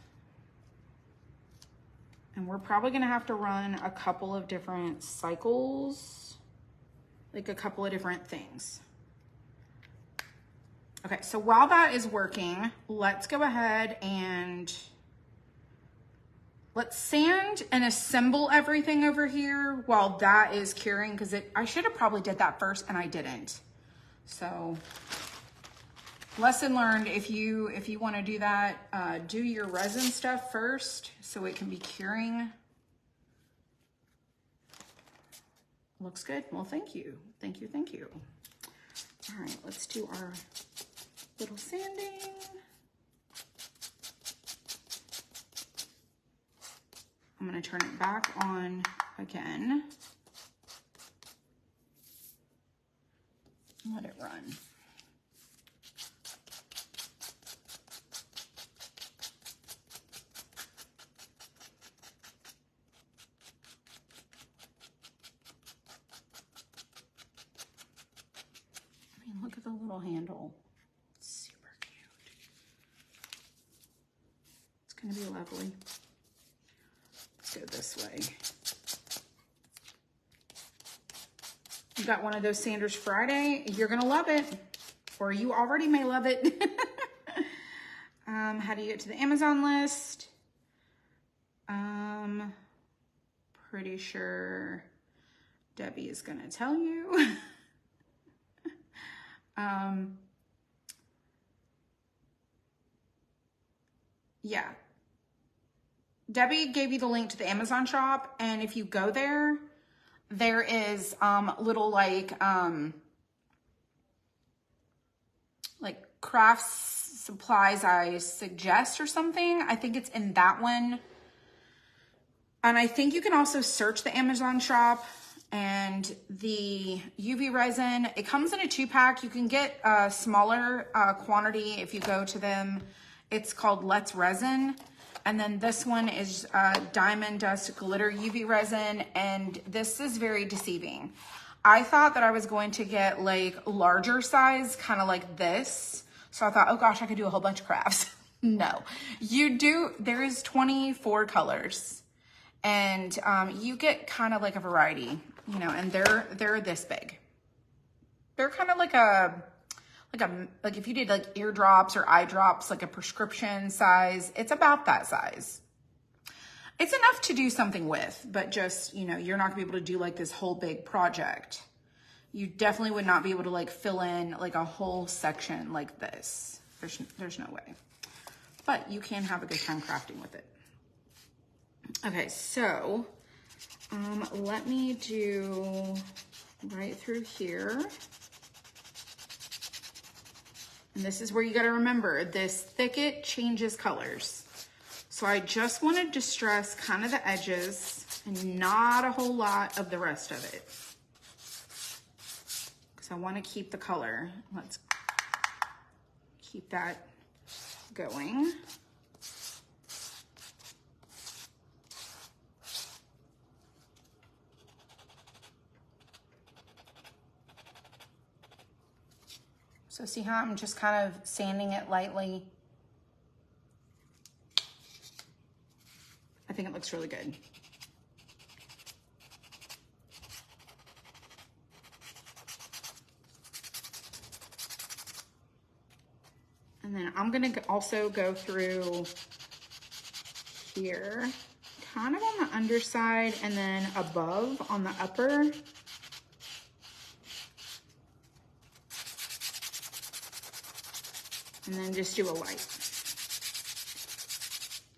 And we're probably gonna have to run a couple of different cycles, like a couple of different things. Okay, so while that is working, let's go ahead and let's sand and assemble everything over here while that is curing, because I should have probably did that first and I didn't. So lesson learned, if you want to do that, do your resin stuff first so it can be curing. Looks good. Well, thank you. Thank you, thank you. All right, let's do our little sanding. I'm gonna turn it back on again. Let it run. I mean, look at the little handle. It's super cute. It's gonna be lovely. Let's go this way. You got one of those Sanders Friday, you're gonna love it, or you already may love it. How do you get to the Amazon list? Pretty sure Debbie is gonna tell you. Yeah. Debbie gave you the link to the Amazon shop, and if you go there, there is little like like crafts supplies I suggest or something. I think it's in that one. And I think you can also search the Amazon shop. And the UV resin, it comes in a 2-pack. You can get a smaller quantity if you go to them. It's called Let's Resin. And then this one is Diamond Dust Glitter UV resin. And this is very deceiving. I thought that I was going to get like larger size, kind of like this. So I thought, oh gosh, I could do a whole bunch of crafts. No, you do. There is 24 colors. And you get kind of like a variety, you know, and they're this big. They're kind of like if you did like eardrops or eye drops, like a prescription size, it's about that size. It's enough to do something with, but just, you know, you're not gonna be able to do like this whole big project. You definitely would not be able to like fill in like a whole section like this. There's no way, but you can have a good time crafting with it. Okay, so let me do right through here. And this is where you got to remember, this thicket changes colors. So I just want to distress kind of the edges and not a whole lot of the rest of it. Because I want to keep the color. Let's keep that going. So see how I'm just kind of sanding it lightly? I think it looks really good. And then I'm gonna also go through here, kind of on the underside and then above on the upper. And then just do a light.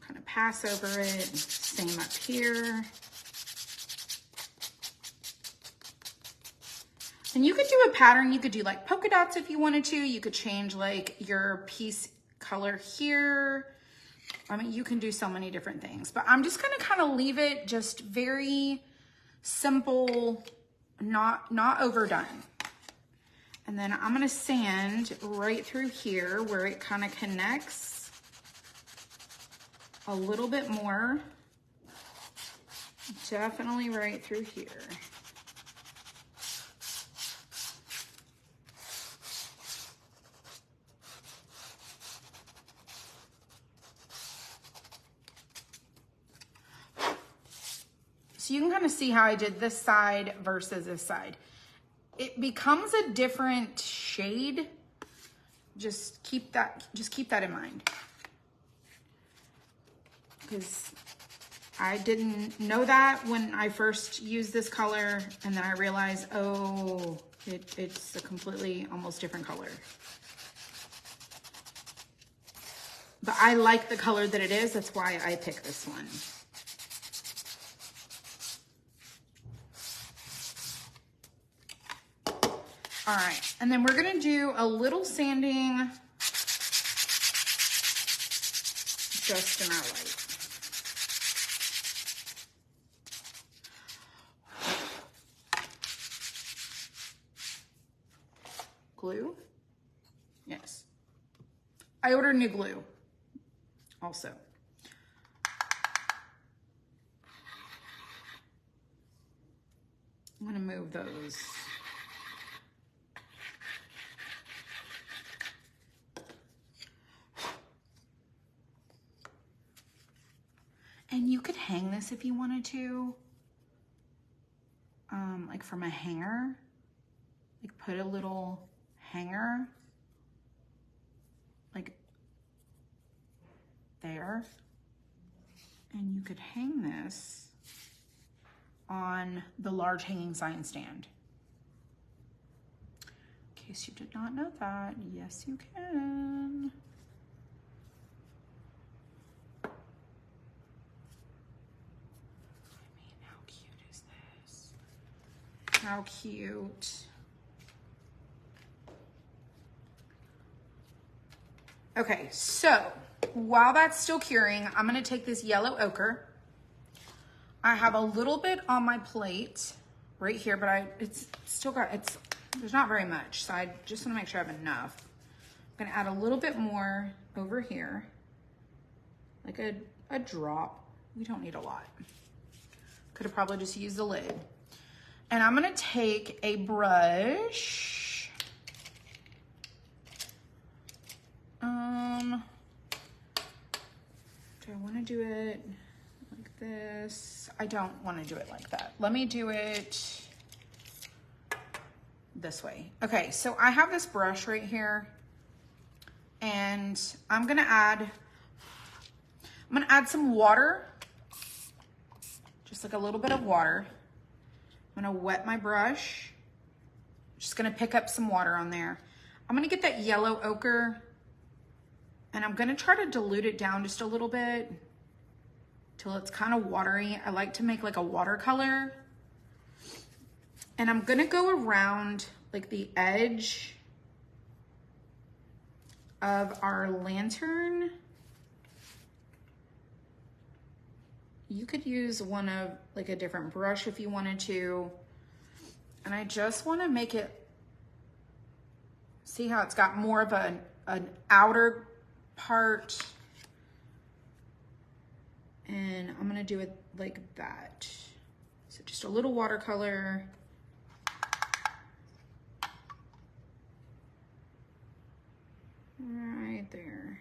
Kind of pass over it, same up here. And you could do a pattern, you could do like polka dots if you wanted to. You could change like your piece color here. I mean, you can do so many different things, but I'm just gonna kind of leave it just very simple, not overdone. And then I'm gonna sand right through here where it kind of connects a little bit more. Definitely right through here. So you can kind of see how I did this side versus this side. It becomes a different shade. Just keep that in mind. Because I didn't know that when I first used this color, and then I realized, oh, it's a completely almost different color. But I like the color that it is. That's why I picked this one. All right, and then we're gonna do a little sanding just in our light. Glue? Yes. I ordered new glue also. I'm gonna move those. And you could hang this if you wanted to, like from a hanger, like put a little hanger, like there, and you could hang this on the large hanging sign stand. In case you did not know that, yes you can. How cute. Okay, so while that's still curing, I'm gonna take this yellow ochre. I have a little bit on my plate right here, but it's still got, there's not very much. So I just wanna make sure I have enough. I'm gonna add a little bit more over here, like a drop. We don't need a lot. Could have probably just used the lid. And I'm gonna take a brush. Do I wanna do it like this? I don't wanna do it like that. Let me do it this way. Okay, so I have this brush right here and I'm gonna add some water, just like a little bit of water. I'm gonna wet my brush. Just gonna pick up some water on there. I'm gonna get that yellow ochre and I'm gonna try to dilute it down just a little bit till it's kind of watery. I like to make like a watercolor. And I'm gonna go around like the edge of our lantern. You could use one of like a different brush if you wanted to. And I just wanna make it, see how it's got more of an outer part. And I'm gonna do it like that. So just a little watercolor. Right there.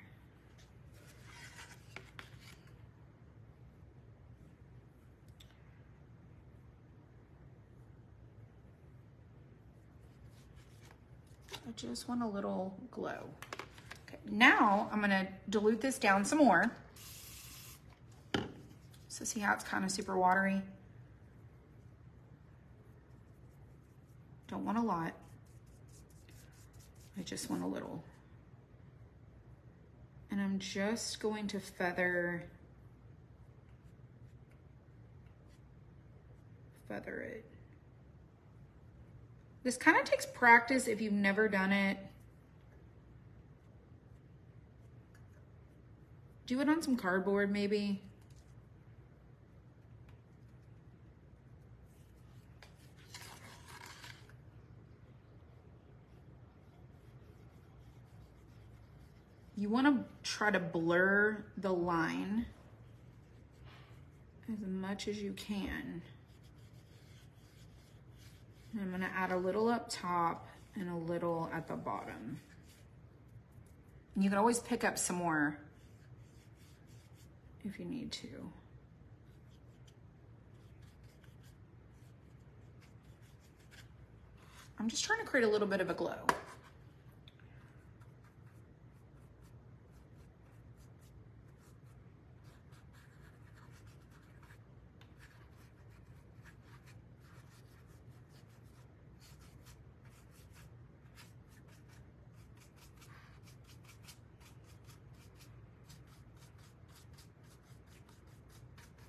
I just want a little glow. Okay, now I'm gonna dilute this down some more. So see how it's kind of super watery? Don't want a lot. I just want a little. And I'm just going to feather it. This kind of takes practice if you've never done it. Do it on some cardboard maybe. You want to try to blur the line as much as you can. And I'm going to add a little up top and a little at the bottom. And you can always pick up some more if you need to. I'm just trying to create a little bit of a glow.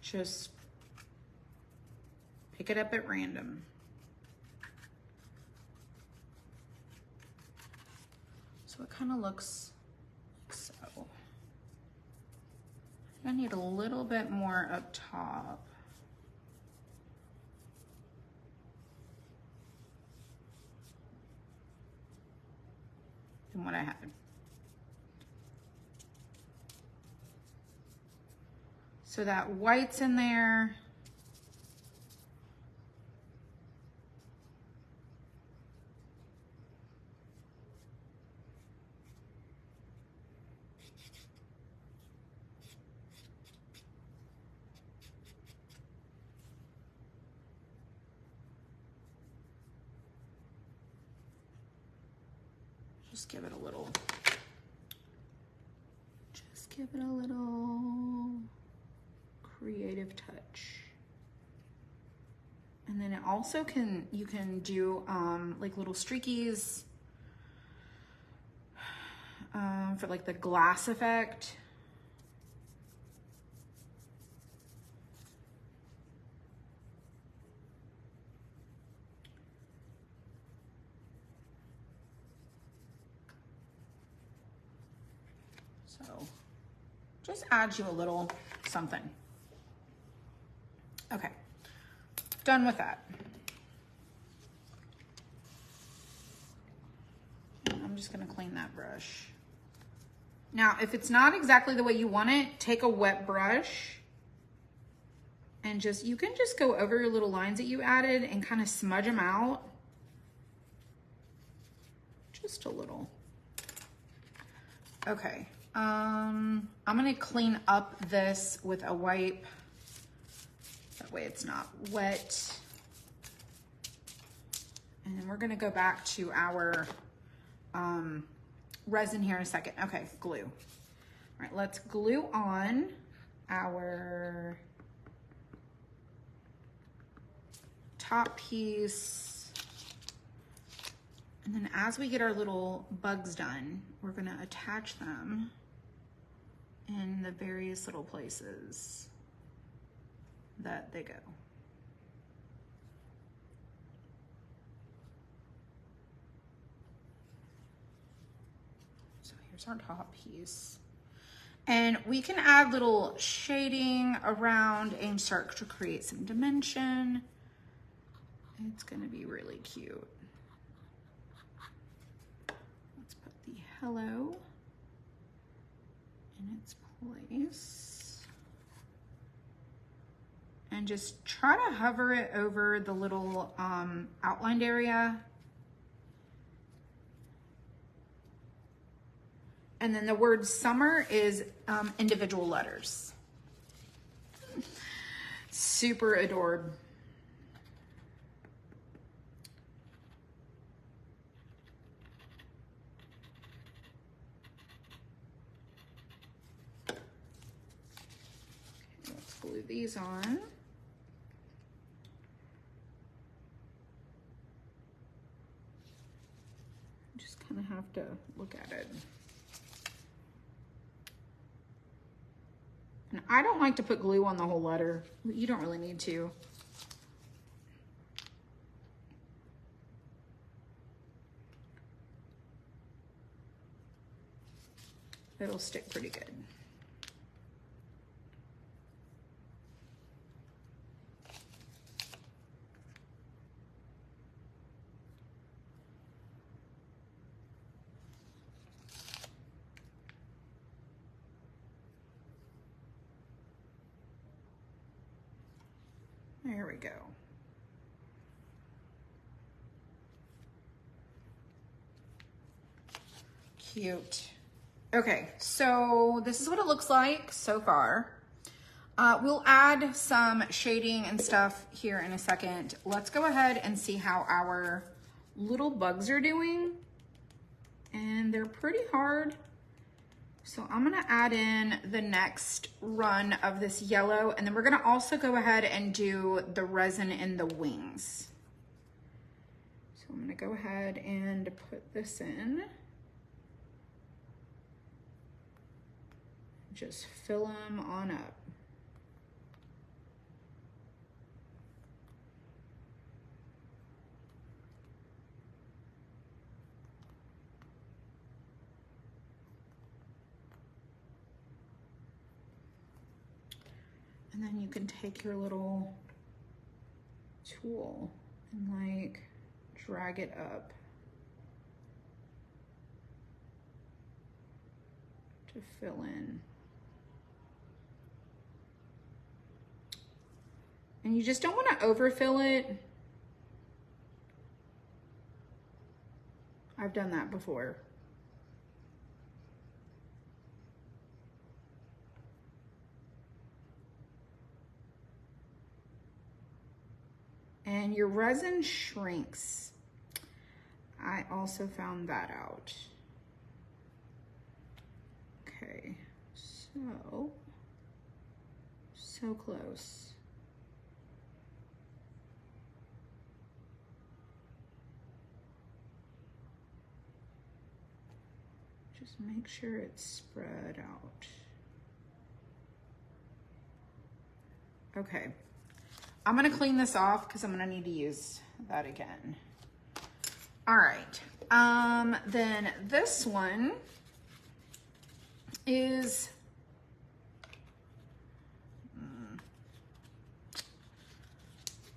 Just pick it up at random. So it kind of looks like so. I need a little bit more up top. Than what I had. So that white's in there. Just give it a little creative touch. And then it also you can do like little streakies for like the glass effect. So just adds you a little something. Okay, done with that. I'm just gonna clean that brush. Now, if it's not exactly the way you want it, take a wet brush and you can just go over your little lines that you added and kind of smudge them out. Just a little. Okay, I'm gonna clean up this with a wipe. That way it's not wet. And then we're gonna go back to our resin here in a second. Okay, glue. All right, let's glue on our top piece. And then as we get our little bugs done, we're gonna attach them in the various little places that they go. So here's our top piece. And we can add little shading around and start to create some dimension. It's gonna be really cute. Let's put the hello in its place. And just try to hover it over the little outlined area. And then the word summer is individual letters. Super adored. Okay, let's glue these on. Just kind of have to look at it. And I don't like to put glue on the whole letter. You don't really need to. It'll stick pretty good. There we go. Cute. Okay, so this is what it looks like so far. We'll add some shading and stuff here in a second. Let's go ahead and see how our little bugs are doing. And they're pretty hard. So I'm gonna add in the next run of this yellow, and then we're gonna also go ahead and do the resin in the wings. So I'm gonna go ahead and put this in. Just fill them on up. And then you can take your little tool and like drag it up to fill in. And you just don't want to overfill it. I've done that before. And your resin shrinks. I also found that out. Okay, so close. Just make sure it's spread out. Okay. I'm gonna clean this off because I'm gonna need to use that again. All right, then this one is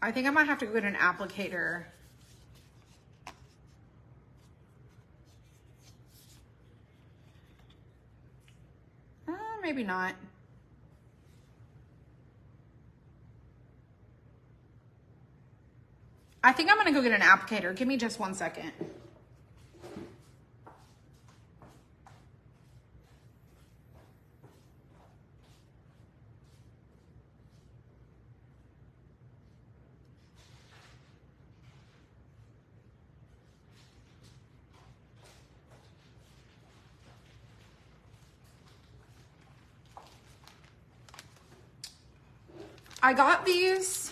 I think I might have to go get an applicator. Maybe not. I think I'm gonna go get an applicator. Give me just 1 second. I got these.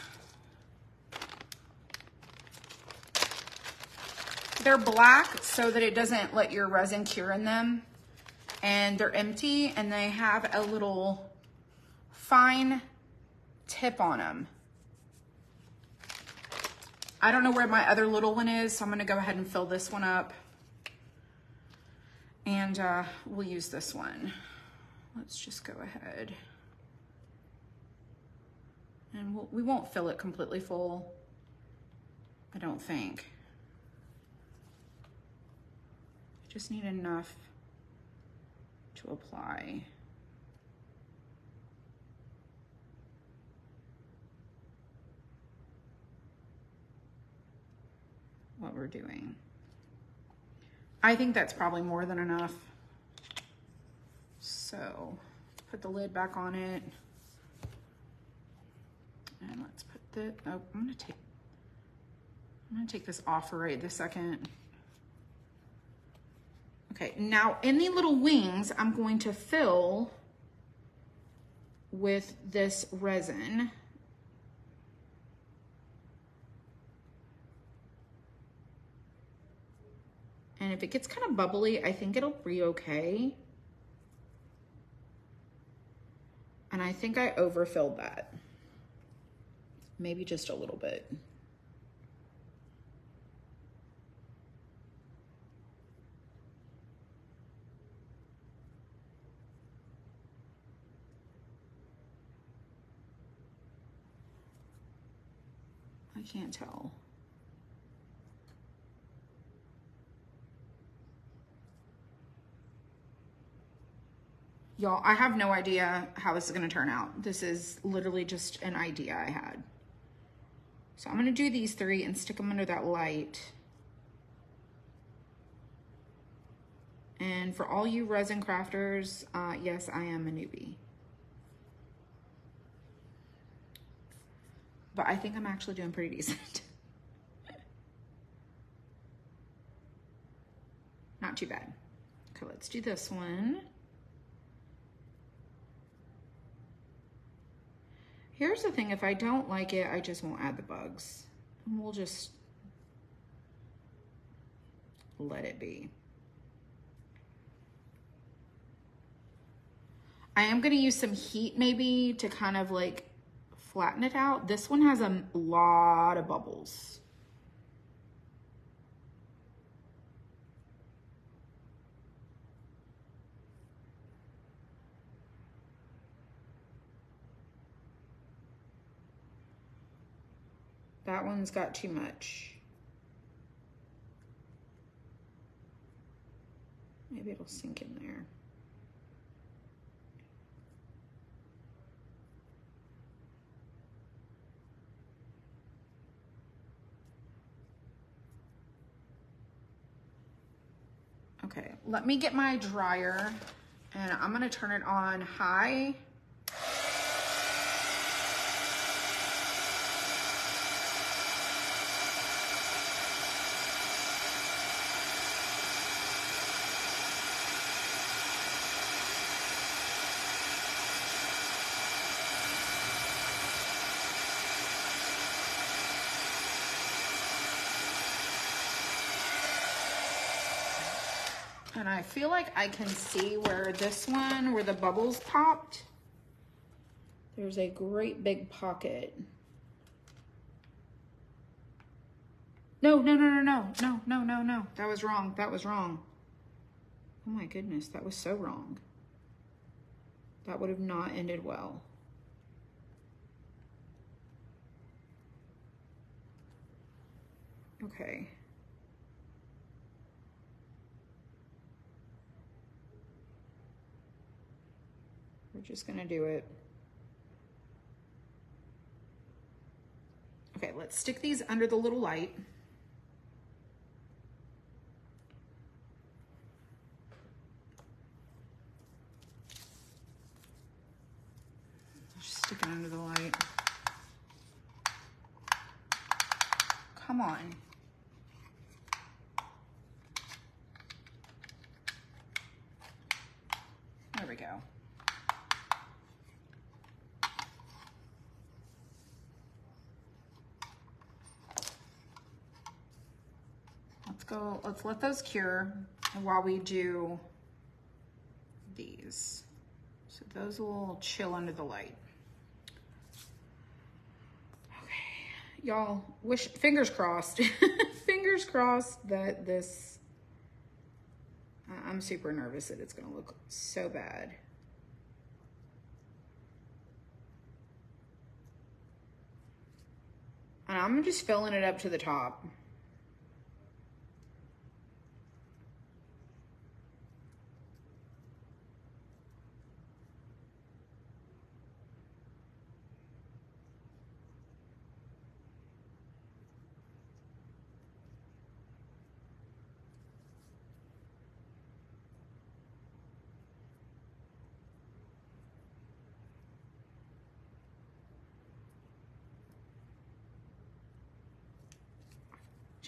They're black so that it doesn't let your resin cure in them. And they're empty and they have a little fine tip on them. I don't know where my other little one is, so I'm gonna go ahead and fill this one up. And we'll use this one. Let's just go ahead. And we won't fill it completely full, I don't think. Just need enough to apply. What we're doing. I think that's probably more than enough. So put the lid back on it. And let's put the, oh, I'm gonna take this off for right this second. Okay, now in the little wings, I'm going to fill with this resin. And if it gets kind of bubbly, I think it'll be okay. And I think I overfilled that. Maybe just a little bit. I can't tell. Y'all, I have no idea how this is gonna turn out. This is literally just an idea I had. So I'm gonna do these three and stick them under that light. And for all you resin crafters, yes, I am a newbie. But I think I'm actually doing pretty decent. Not too bad. Okay, let's do this one. Here's the thing, if I don't like it, I just won't add the bugs. And we'll just let it be. I am gonna use some heat maybe to kind of like flatten it out. This one has a lot of bubbles. That one's got too much. Maybe it'll sink in there. Okay, let me get my dryer and I'm gonna turn it on high. And I feel like I can see where this one, where the bubbles popped, there's a great big pocket. No. That was wrong. Oh my goodness, that was so wrong. That would have not ended well. Okay. We're just gonna do it. Okay, let's stick these under the little light. Just stick it under the light. Come on. There we go. Let's let those cure while we do these. So those will chill under the light. Okay, y'all, fingers crossed, fingers crossed that this, I'm super nervous that it's gonna look so bad. And I'm just filling it up to the top.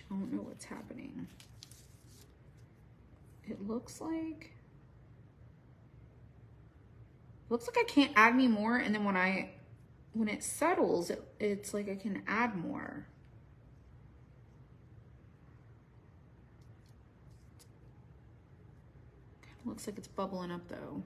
I don't know what's happening. It looks like I can't add any more, and then when it settles, it's like I can add more. Looks like it's bubbling up though.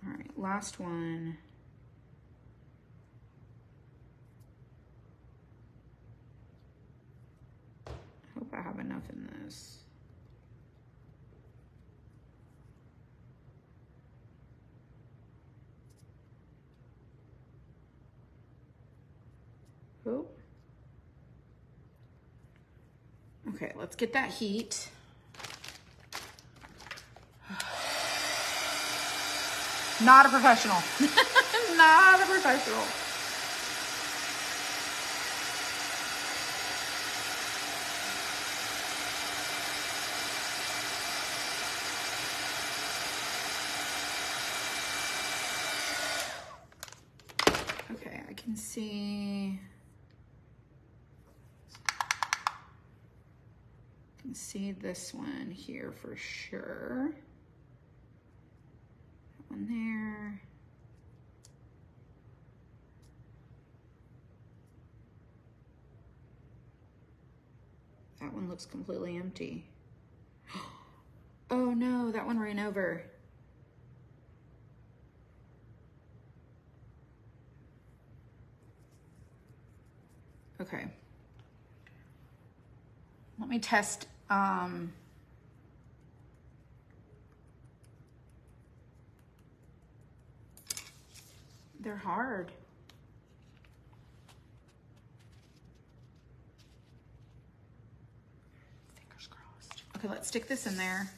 All right, last one. I hope I have enough in this. Oh. Okay, let's get that heat. Not a professional. Not a professional. Okay, I can see. I can see this one here for sure. One there. That one looks completely empty. Oh no, that one ran over. Okay. Let me test. They're hard. Fingers crossed. Okay, let's stick this in there.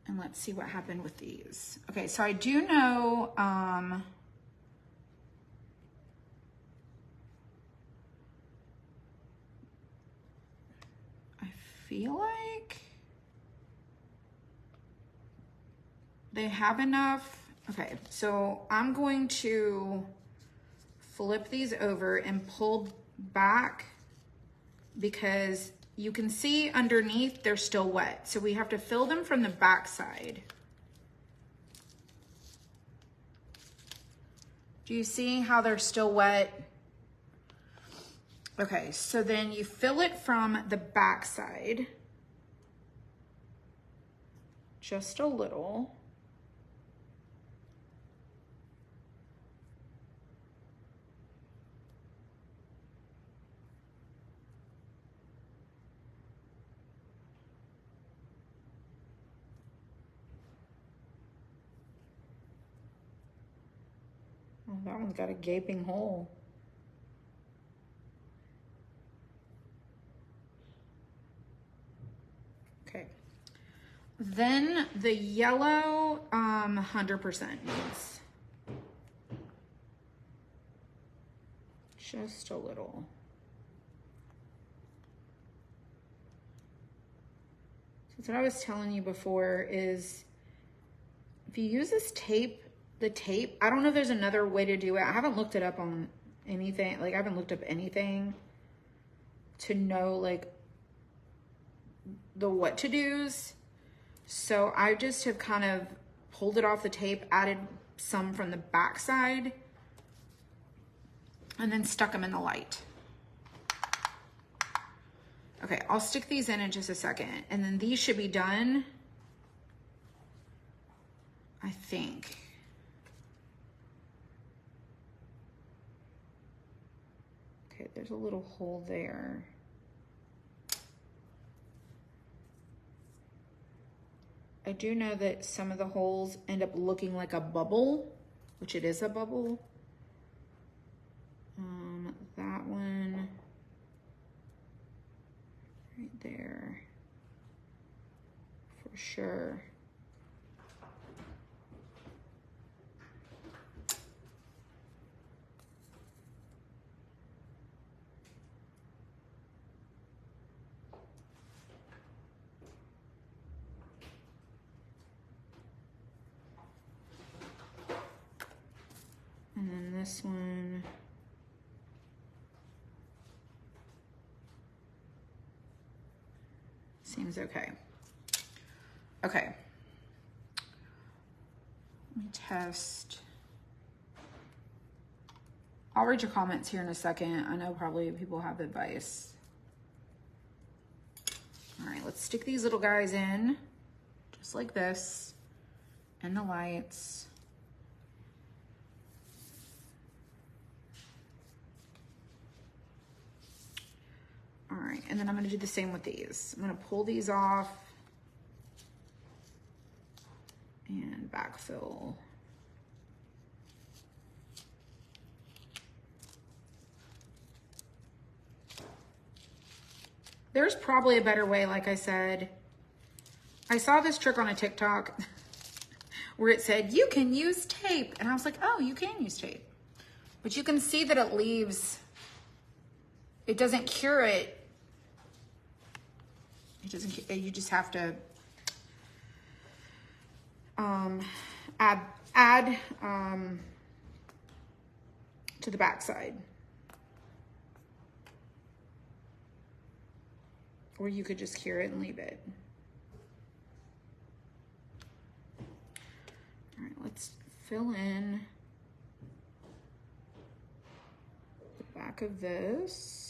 And let's see what happened with these. Okay, so I do know, I feel like they have enough. Okay, so I'm going to flip these over and pull back because you can see underneath they're still wet. So we have to fill them from the back side. Do you see how they're still wet? Okay, so then you fill it from the back side. Just a little. that one's got a gaping hole. Okay. Then the yellow 100% needs just a little. So what I was telling you before is if you use this tape, the tape, I don't know if there's another way to do it. I haven't looked it up on anything. Like I haven't looked up anything to know like the what to do's. So I just have kind of pulled it off the tape, added some from the back side, and then stuck them in the light. Okay, I'll stick these in just a second, and then these should be done, I think. Okay, there's a little hole there. I do know that some of the holes end up looking like a bubble, which it is a bubble. That one right there, for sure. And then this one. Seems okay. Okay. Let me test. I'll read your comments here in a second. I know probably people have advice. All right, let's stick these little guys in, just like this, and the lights. All right, and then I'm gonna do the same with these. I'm gonna pull these off and backfill. There's probably a better way, like I said. I saw this trick on a TikTok where it said, you can use tape. And I was like, oh, you can use tape. But you can see that it leaves, it doesn't cure it. It doesn't, you just have to add to the back side. Or you could just cure it and leave it. All right, let's fill in the back of this.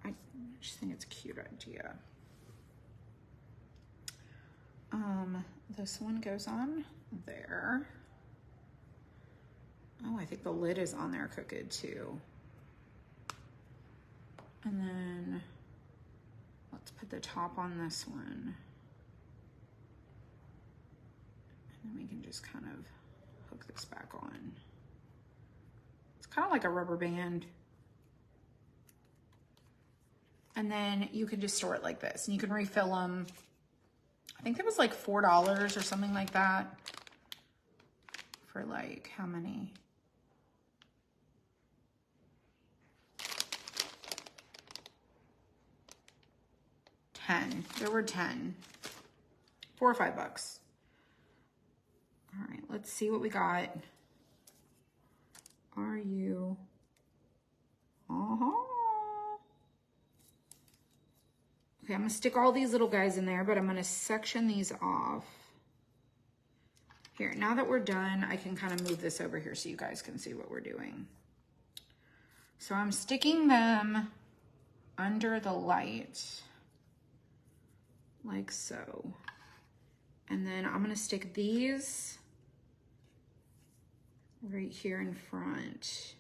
I just think it's a cute idea. This one goes on there. Oh, I think the lid is on there crooked too. And then let's put the top on this one. And then we can just kind of hook this back on. It's kind of like a rubber band. And then you can just store it like this, and you can refill them. I think that was like $4 or something like that. For like, how many? 10. There were 10. $4 or $5. All right, let's see what we got. Are you? Okay, I'm gonna stick all these little guys in there, but I'm gonna section these off. Here, now that we're done, I can kind of move this over here so you guys can see what we're doing. So I'm sticking them under the light. like so. And then I'm gonna stick these right here in front.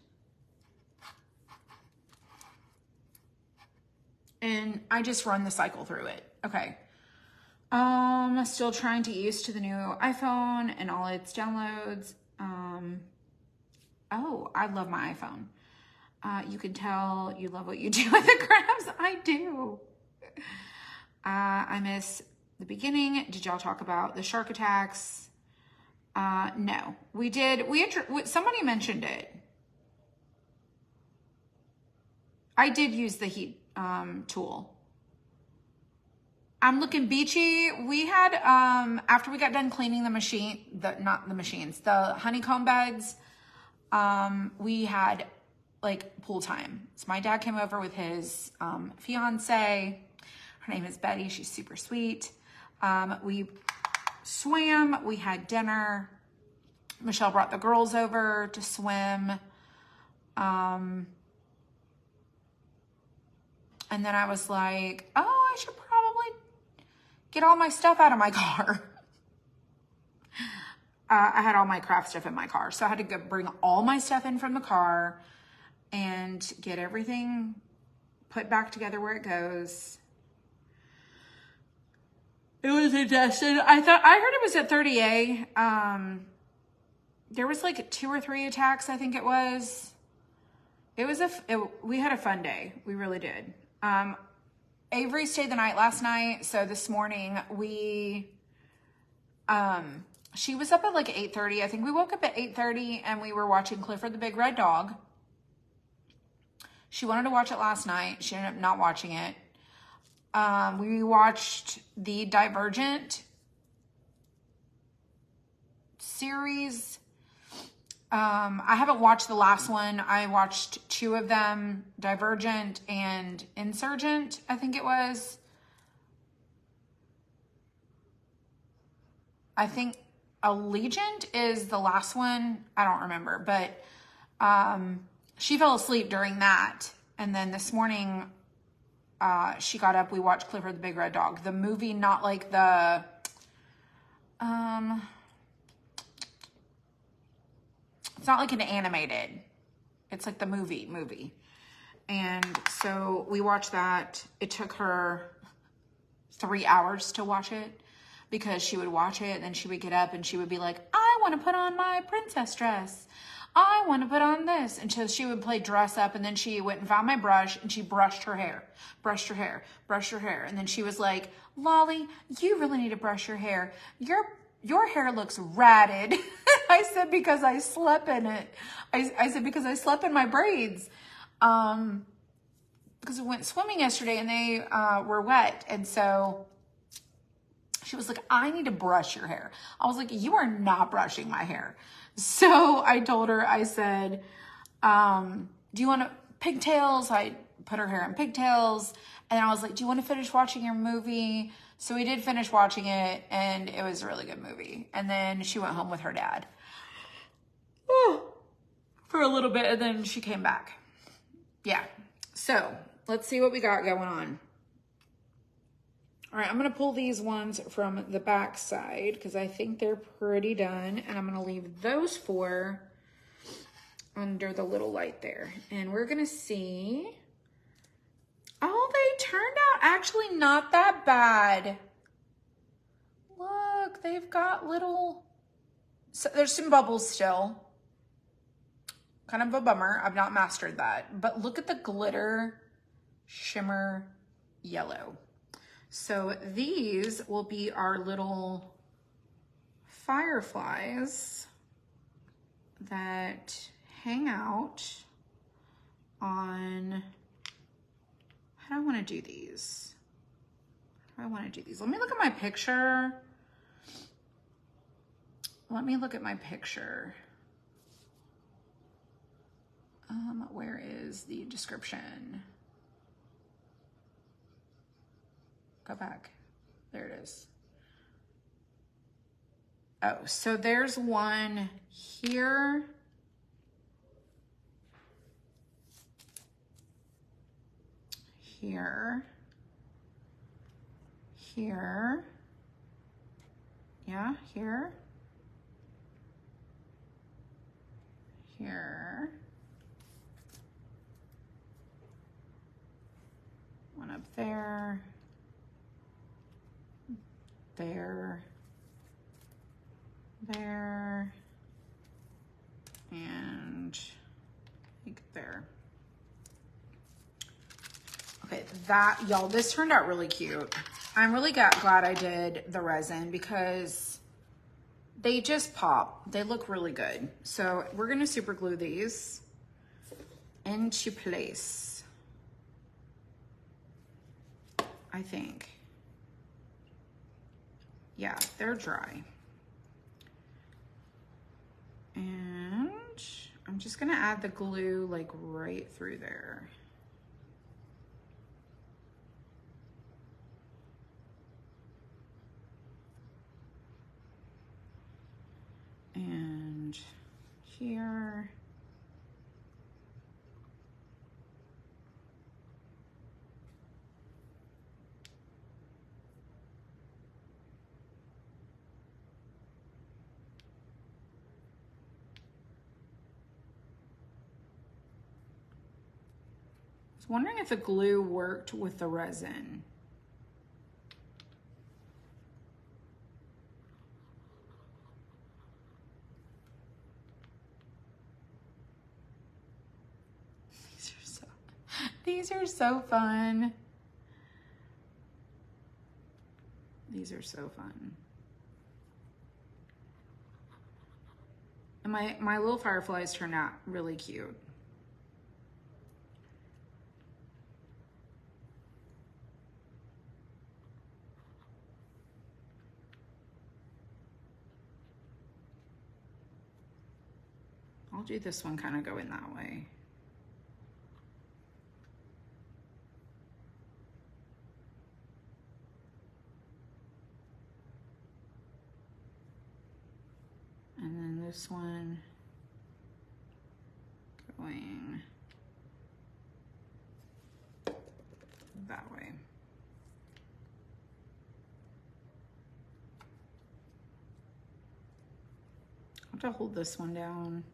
And I just run the cycle through it. Okay. Still trying to get used to the new iPhone and all its downloads. Oh, I love my iPhone. You can tell you love what you do with the crabs. I do. I miss the beginning. Did y'all talk about the shark attacks? No, we did. Somebody mentioned it. I did use the heat tool. I'm looking beachy. We had, after we got done cleaning the machine, not the machines, the honeycomb beds, we had like pool time. So my dad came over with his fiance. Her name is Betty. She's super sweet. We swam. We had dinner. Michelle brought the girls over to swim. And then I was like, oh, I should probably get all my stuff out of my car. I had all my craft stuff in my car. So I had to go bring all my stuff in from the car and get everything put back together where it goes. It was adjusted. I heard it was at 30A. There was like 2 or 3 attacks, I think it was. We had a fun day. We really did. Avery stayed the night last night. So this morning she was up at like 8:30. I think we woke up at 8:30 and we were watching Clifford the Big Red Dog. She wanted to watch it last night. She ended up not watching it. We watched the Divergent series. I haven't watched the last one. I watched 2 of them, Divergent and Insurgent, I think it was. I think Allegiant is the last one. I don't remember, but she fell asleep during that. And then this morning, she got up. We watched Clifford the Big Red Dog. The movie, not like the... it's not like an animated. It's like the movie. And so we watched that. It took her 3 hours to watch it because she would watch it and then she would get up and she would be like, I want to put on my princess dress. I want to put on this. And so she would play dress up and then she went and found my brush and she brushed her hair. And then she was like, Lolly, you really need to brush your hair. Your hair looks ratted. I said, because I slept in it. I said, because I slept in my braids. Because we went swimming yesterday and they were wet. And so she was like, I need to brush your hair. I was like, you are not brushing my hair. So I told her, I said, do you want pigtails? I put her hair in pigtails. And I was like, do you want to finish watching your movie? So we did finish watching it and it was a really good movie. And then she went home with her dad for a little bit and then she came back. Yeah. So let's see what we got going on. All right, I'm going to pull these ones from the back side because I think they're pretty done. And I'm going to leave those 4 under the little light there. And we're going to see. Oh, they turned out actually not that bad. Look, they've got little, so there's some bubbles still. Kind of a bummer. I've not mastered that. But look at the glitter shimmer yellow. So these will be our little fireflies that hang out on, how do I want to do these? How do I want to do these? Let me look at my picture. Where is the description? Go back. There it is. Oh, so there's one here. here. Yeah, here. Here. One up there. There. There. And like there. Okay, that, y'all, this turned out really cute. I'm really glad I did the resin because they just pop. They look really good. So we're gonna super glue these into place, I think. Yeah, they're dry. And I'm just gonna add the glue like right through there. And here. I was wondering if the glue worked with the resin. These are so fun. These are so fun. And my little fireflies turned out really cute. I'll do this one kind of going that way. And then this one going that way. I'll have to hold this one down.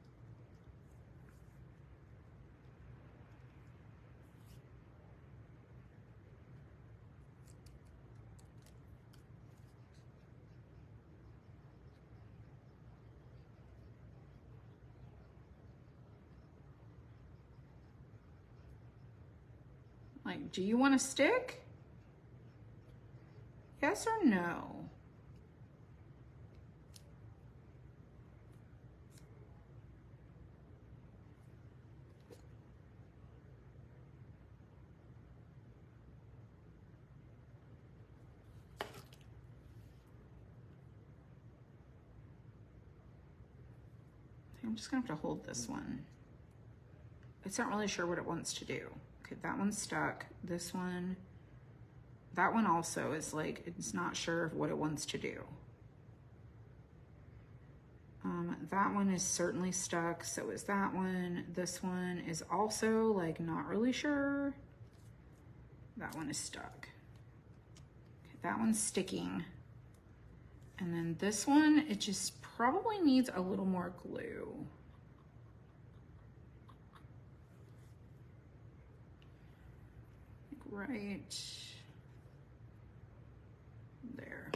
Like, do you want to stick? Yes or no? I'm just gonna have to hold this one. It's not really sure what it wants to do. Okay, that one's stuck. This one, that one also is like, it's not sure of what it wants to do. That one is certainly stuck, so is that one. This one is also like not really sure. That one is stuck. Okay, that one's sticking. And then this one, it just probably needs a little more glue. Like right there.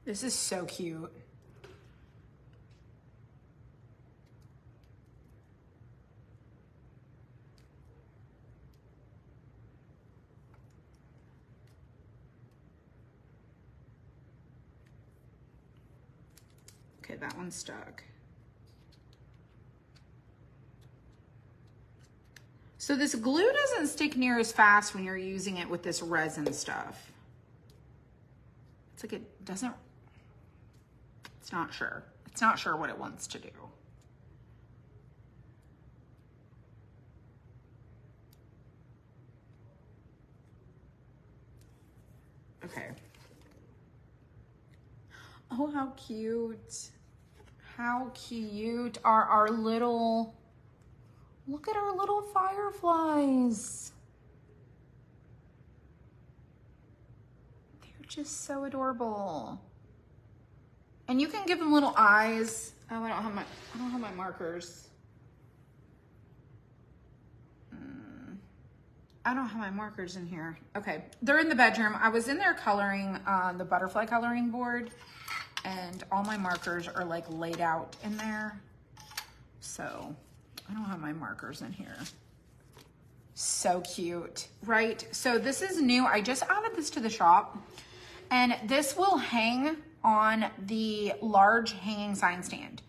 This is so cute. Okay, that one's stuck. So this glue doesn't stick near as fast when you're using it with this resin stuff. It's like it doesn't, it's not sure. It's not sure what it wants to do. Okay. Oh, how cute. How cute are our little, look at our little fireflies. just so adorable. And you can give them little eyes. Oh, I don't have my markers. I don't have my markers in here. Okay, they're in the bedroom. I was in there coloring the butterfly coloring board, and all my markers are like laid out in there. So I don't have my markers in here. So cute, right? So this is new. I just added this to the shop, and this will hang on the large hanging sign stand.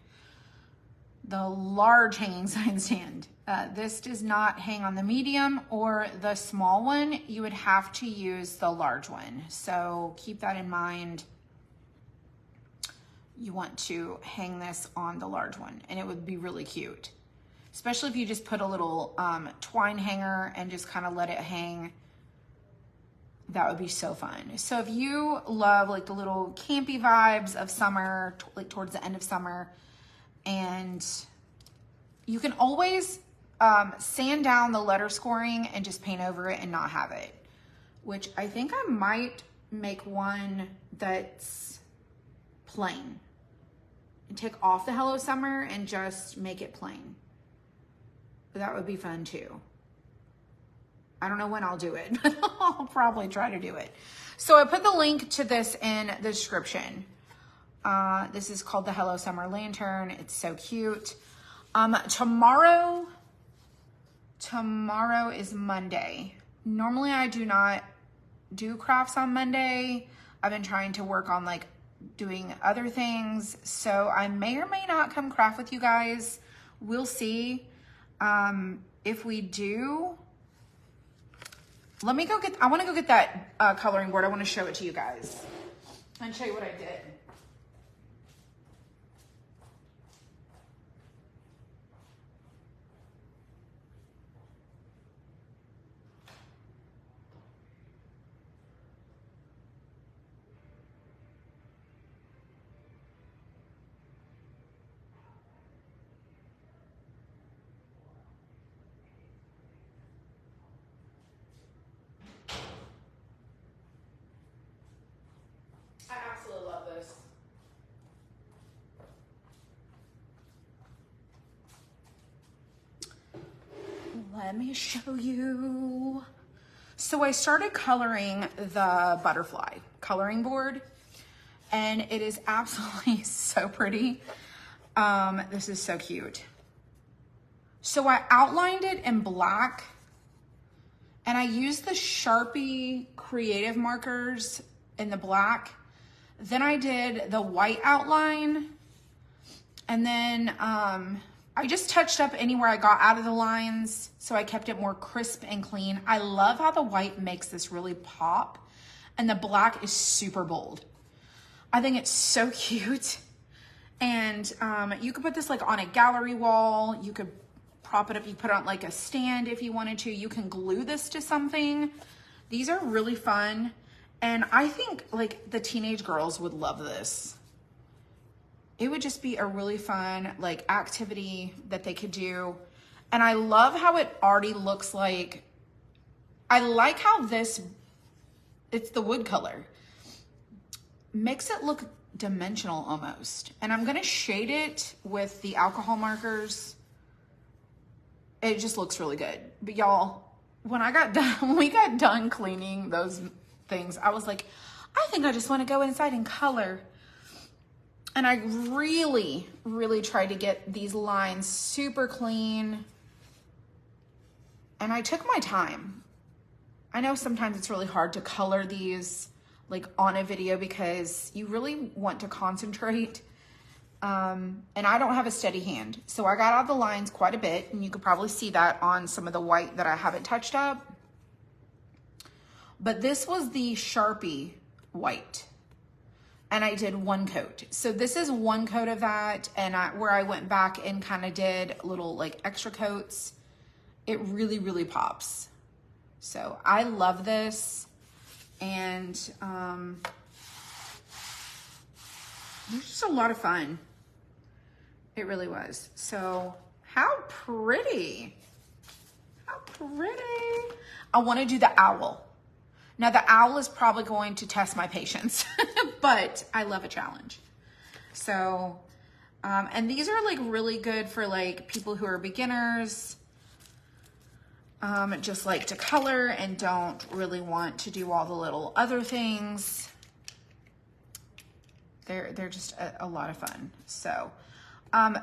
The large hanging sign stand. This does not hang on the medium or the small one. You would have to use the large one. So keep that in mind. You want to hang this on the large one, and it would be really cute. Especially if you just put a little twine hanger and just kind of let it hang. That would be so fun. So if you love like the little campy vibes of summer, like towards the end of summer, and you can always sand down the letter scoring and just paint over it and not have it, which I think I might make one that's plain and take off the Hello Summer and just make it plain. But that would be fun too. I don't know when I'll do it, but I'll probably try to do it. So I put the link to this in the description. This is called the Hello Summer Lantern. It's so cute. Tomorrow is Monday. Normally I do not do crafts on Monday. I've been trying to work on like doing other things. So I may or may not come craft with you guys. We'll see. If we do, let me go get, I want to go get that coloring board. I want to show it to you guys and show you what I did. I absolutely love this. Let me show you. So I started coloring the butterfly coloring board, and it is absolutely so pretty. This is so cute. So I outlined it in black, and I used the Sharpie creative markers in the black. Then I did the white outline, and then I just touched up anywhere I got out of the lines, so I kept it more crisp and clean. I love how the white makes this really pop, and the black is super bold. I think it's so cute. And you could put this like on a gallery wall. You could prop it up. You put it on like a stand if you wanted to. You can glue this to something. These are really fun. And I think like the teenage girls would love this. It would just be a really fun like activity that they could do. And I love how it already looks like, I like how this, it's the wood color, makes it look dimensional almost. And I'm gonna shade it with the alcohol markers. It just looks really good. But y'all, when we got done cleaning those things, I was like, I think I just want to go inside and color. And I really, really tried to get these lines super clean. And I took my time. I know sometimes it's really hard to color these like on a video because you really want to concentrate. And I don't have a steady hand. So I got out the lines quite a bit, and you could probably see that on some of the white that I haven't touched up. But this was the Sharpie white, and I did one coat. So this is one coat of that, and where I went back and kind of did little like extra coats. It really, really pops. So I love this, and it was just a lot of fun. It really was. So how pretty. How pretty. I want to do the owl. Now the owl is probably going to test my patience, but I love a challenge. So, and these are like really good for like people who are beginners, just like to color and don't really want to do all the little other things. They're just a lot of fun. So,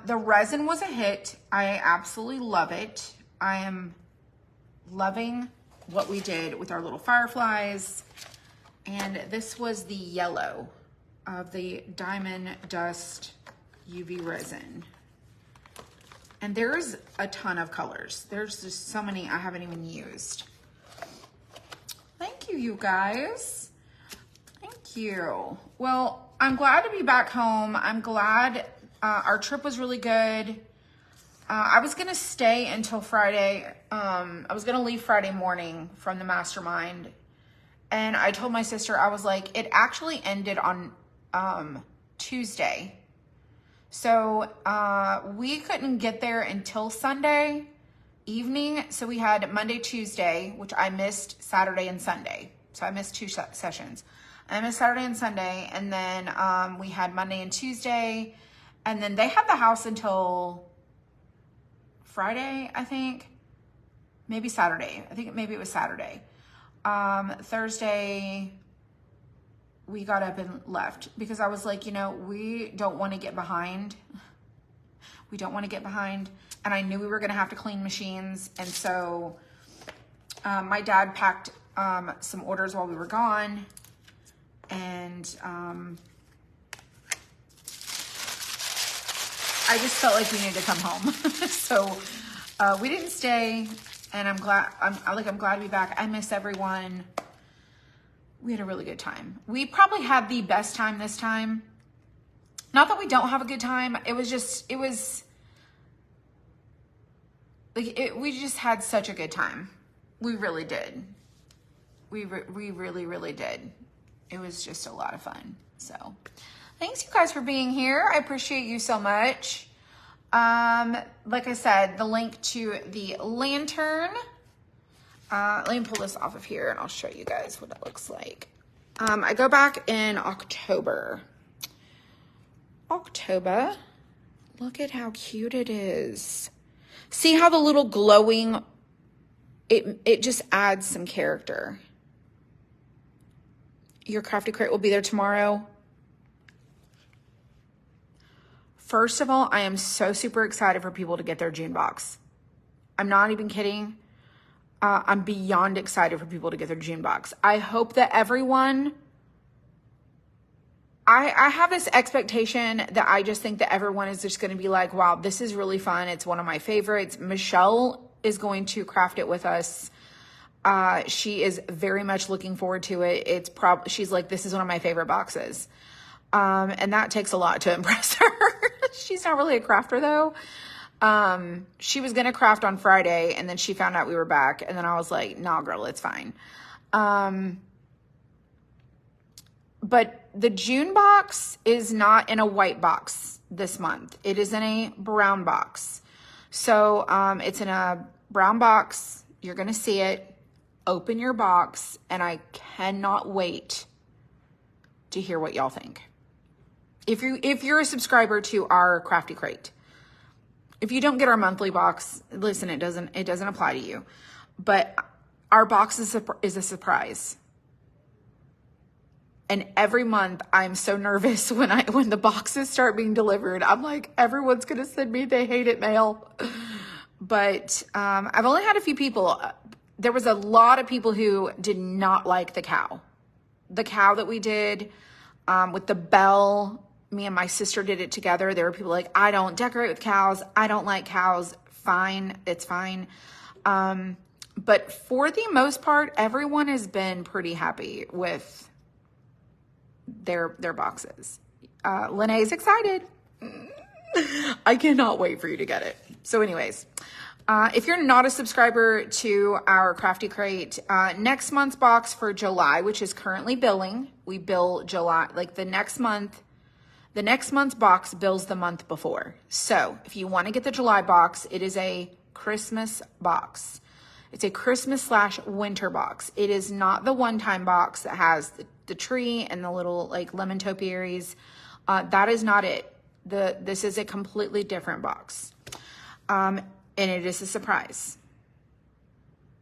the resin was a hit. I absolutely love it. I am loving what we did with our little fireflies. And this was the yellow of the Diamond Dust UV resin. And there's a ton of colors. There's just so many I haven't even used. Thank you, you guys. Thank you. Well, I'm glad to be back home. I'm glad our trip was really good. I was going to stay until Friday. I was going to leave Friday morning from the mastermind. And I told my sister, I was like, it actually ended on Tuesday. So we couldn't get there until Sunday evening. So we had Monday, Tuesday, which I missed Saturday and Sunday. So I missed 2 sessions. I missed Saturday and Sunday. And then we had Monday and Tuesday. And then they had the house until Friday, I think. Maybe Saturday. I think maybe it was Saturday. Thursday, we got up and left because I was like, you know, we don't want to get behind. We don't want to get behind. And I knew we were going to have to clean machines. And so my dad packed some orders while we were gone. And I just felt like we needed to come home. So we didn't stay. And I'm glad, I'm glad to be back. I miss everyone. We had a really good time. We probably had the best time this time. Not that we don't have a good time. It was just, it was like, we just had such a good time. We really did. We really, really did. It was just a lot of fun. So thanks you guys for being here. I appreciate you so much. Like I said, the link to the lantern, let me pull this off of here and I'll show you guys what it looks like. I go back in October. Look at how cute it is. See how the little glowing, it just adds some character. Your crafty crate will be there tomorrow. First of all, I am so super excited for people to get their June box. I'm not even kidding. I'm beyond excited for people to get their June box. I hope that everyone, I have this expectation that I just think that everyone is just going to be like, wow, this is really fun. It's one of my favorites. Michelle is going to craft it with us. She is very much looking forward to it. She's like, this is one of my favorite boxes. And that takes a lot to impress her. She's not really a crafter though. She was going to craft on Friday and then she found out we were back. And then I was like, nah, girl, it's fine. But the June box is not in a white box this month. It is in a brown box. So, it's in a brown box. You're going to see it. Open your box. And I cannot wait to hear what y'all think. If you're a subscriber to our Crafty Crate, if you don't get our monthly box, listen, it doesn't apply to you, but our box is a surprise. And every month I'm so nervous when the boxes start being delivered. I'm like, everyone's going to send me they hate it mail. But, I've only had a few people. There was a lot of people who did not like the cow that we did, with the bell. Me and my sister did it together. There were people like, I don't decorate with cows. I don't like cows. Fine. It's fine. But for the most part, everyone has been pretty happy with their boxes. Lene's excited. I cannot wait for you to get it. So anyways, if you're not a subscriber to our Crafty Crate, next month's box for July, which is currently billing, we bill July, like the next month's box bills the month before. So if you want to get the July box, it is a Christmas box. It's a Christmas / winter box. It is not the one-time box that has the tree and the little like lemon topiaries. That is not it. This is a completely different box. And it is a surprise.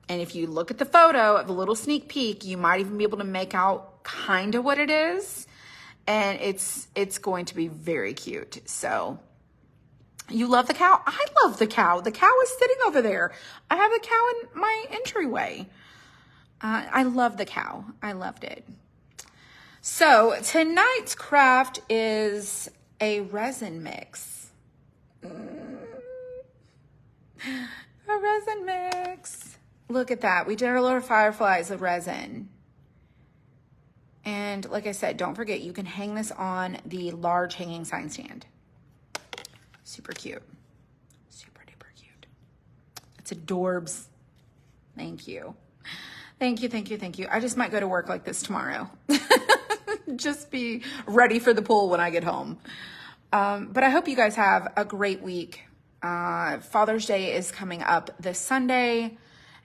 And if you look at the photo of the little sneak peek, you might even be able to make out kind of what it is. And it's going to be very cute. So you love the cow? I love the cow. The cow is sitting over there. I have the cow in my entryway. I love the cow. I loved it. So tonight's craft is a resin mix. A resin mix. Look at that. We did our little fireflies with resin. And like I said, don't forget, you can hang this on the large hanging sign stand. Super cute. Super duper cute. It's adorbs. Thank you. Thank you, thank you, thank you. I just might go to work like this tomorrow. Just be ready for the pool when I get home. But I hope you guys have a great week. Father's Day is coming up this Sunday.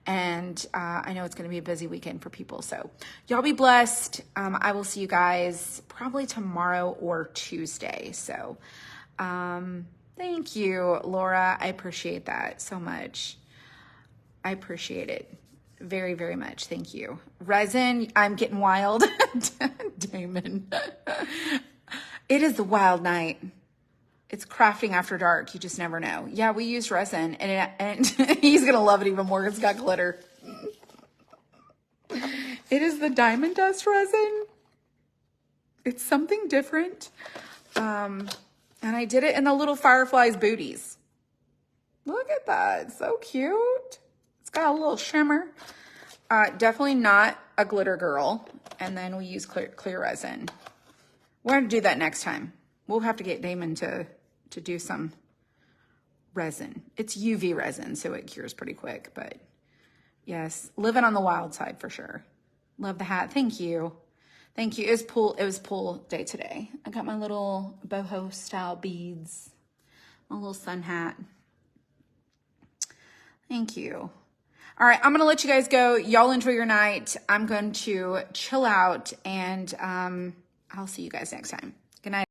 And I know it's going to be a busy weekend for people. So y'all be blessed. I will see you guys probably tomorrow or Tuesday. So thank you, Laura. I appreciate that so much. I appreciate it very, very much. Thank you. Resin, I'm getting wild. Damon. It is the wild night. It's crafting after dark. You just never know. Yeah, we used resin, and he's going to love it even more. It's got glitter. It is the diamond dust resin. It's something different. And I did it in the little fireflies booties. Look at that. So cute. It's got a little shimmer. Definitely not a glitter girl. And then we use clear resin. We're going to do that next time. We'll have to get Damon to do some resin. It's UV resin, so it cures pretty quick, but yes, living on the wild side for sure. Love the hat. Thank you. Thank you. It was pool day today. I got my little boho style beads, my little sun hat. Thank you. All right, I'm going to let you guys go. Y'all enjoy your night. I'm going to chill out, and I'll see you guys next time. Good night.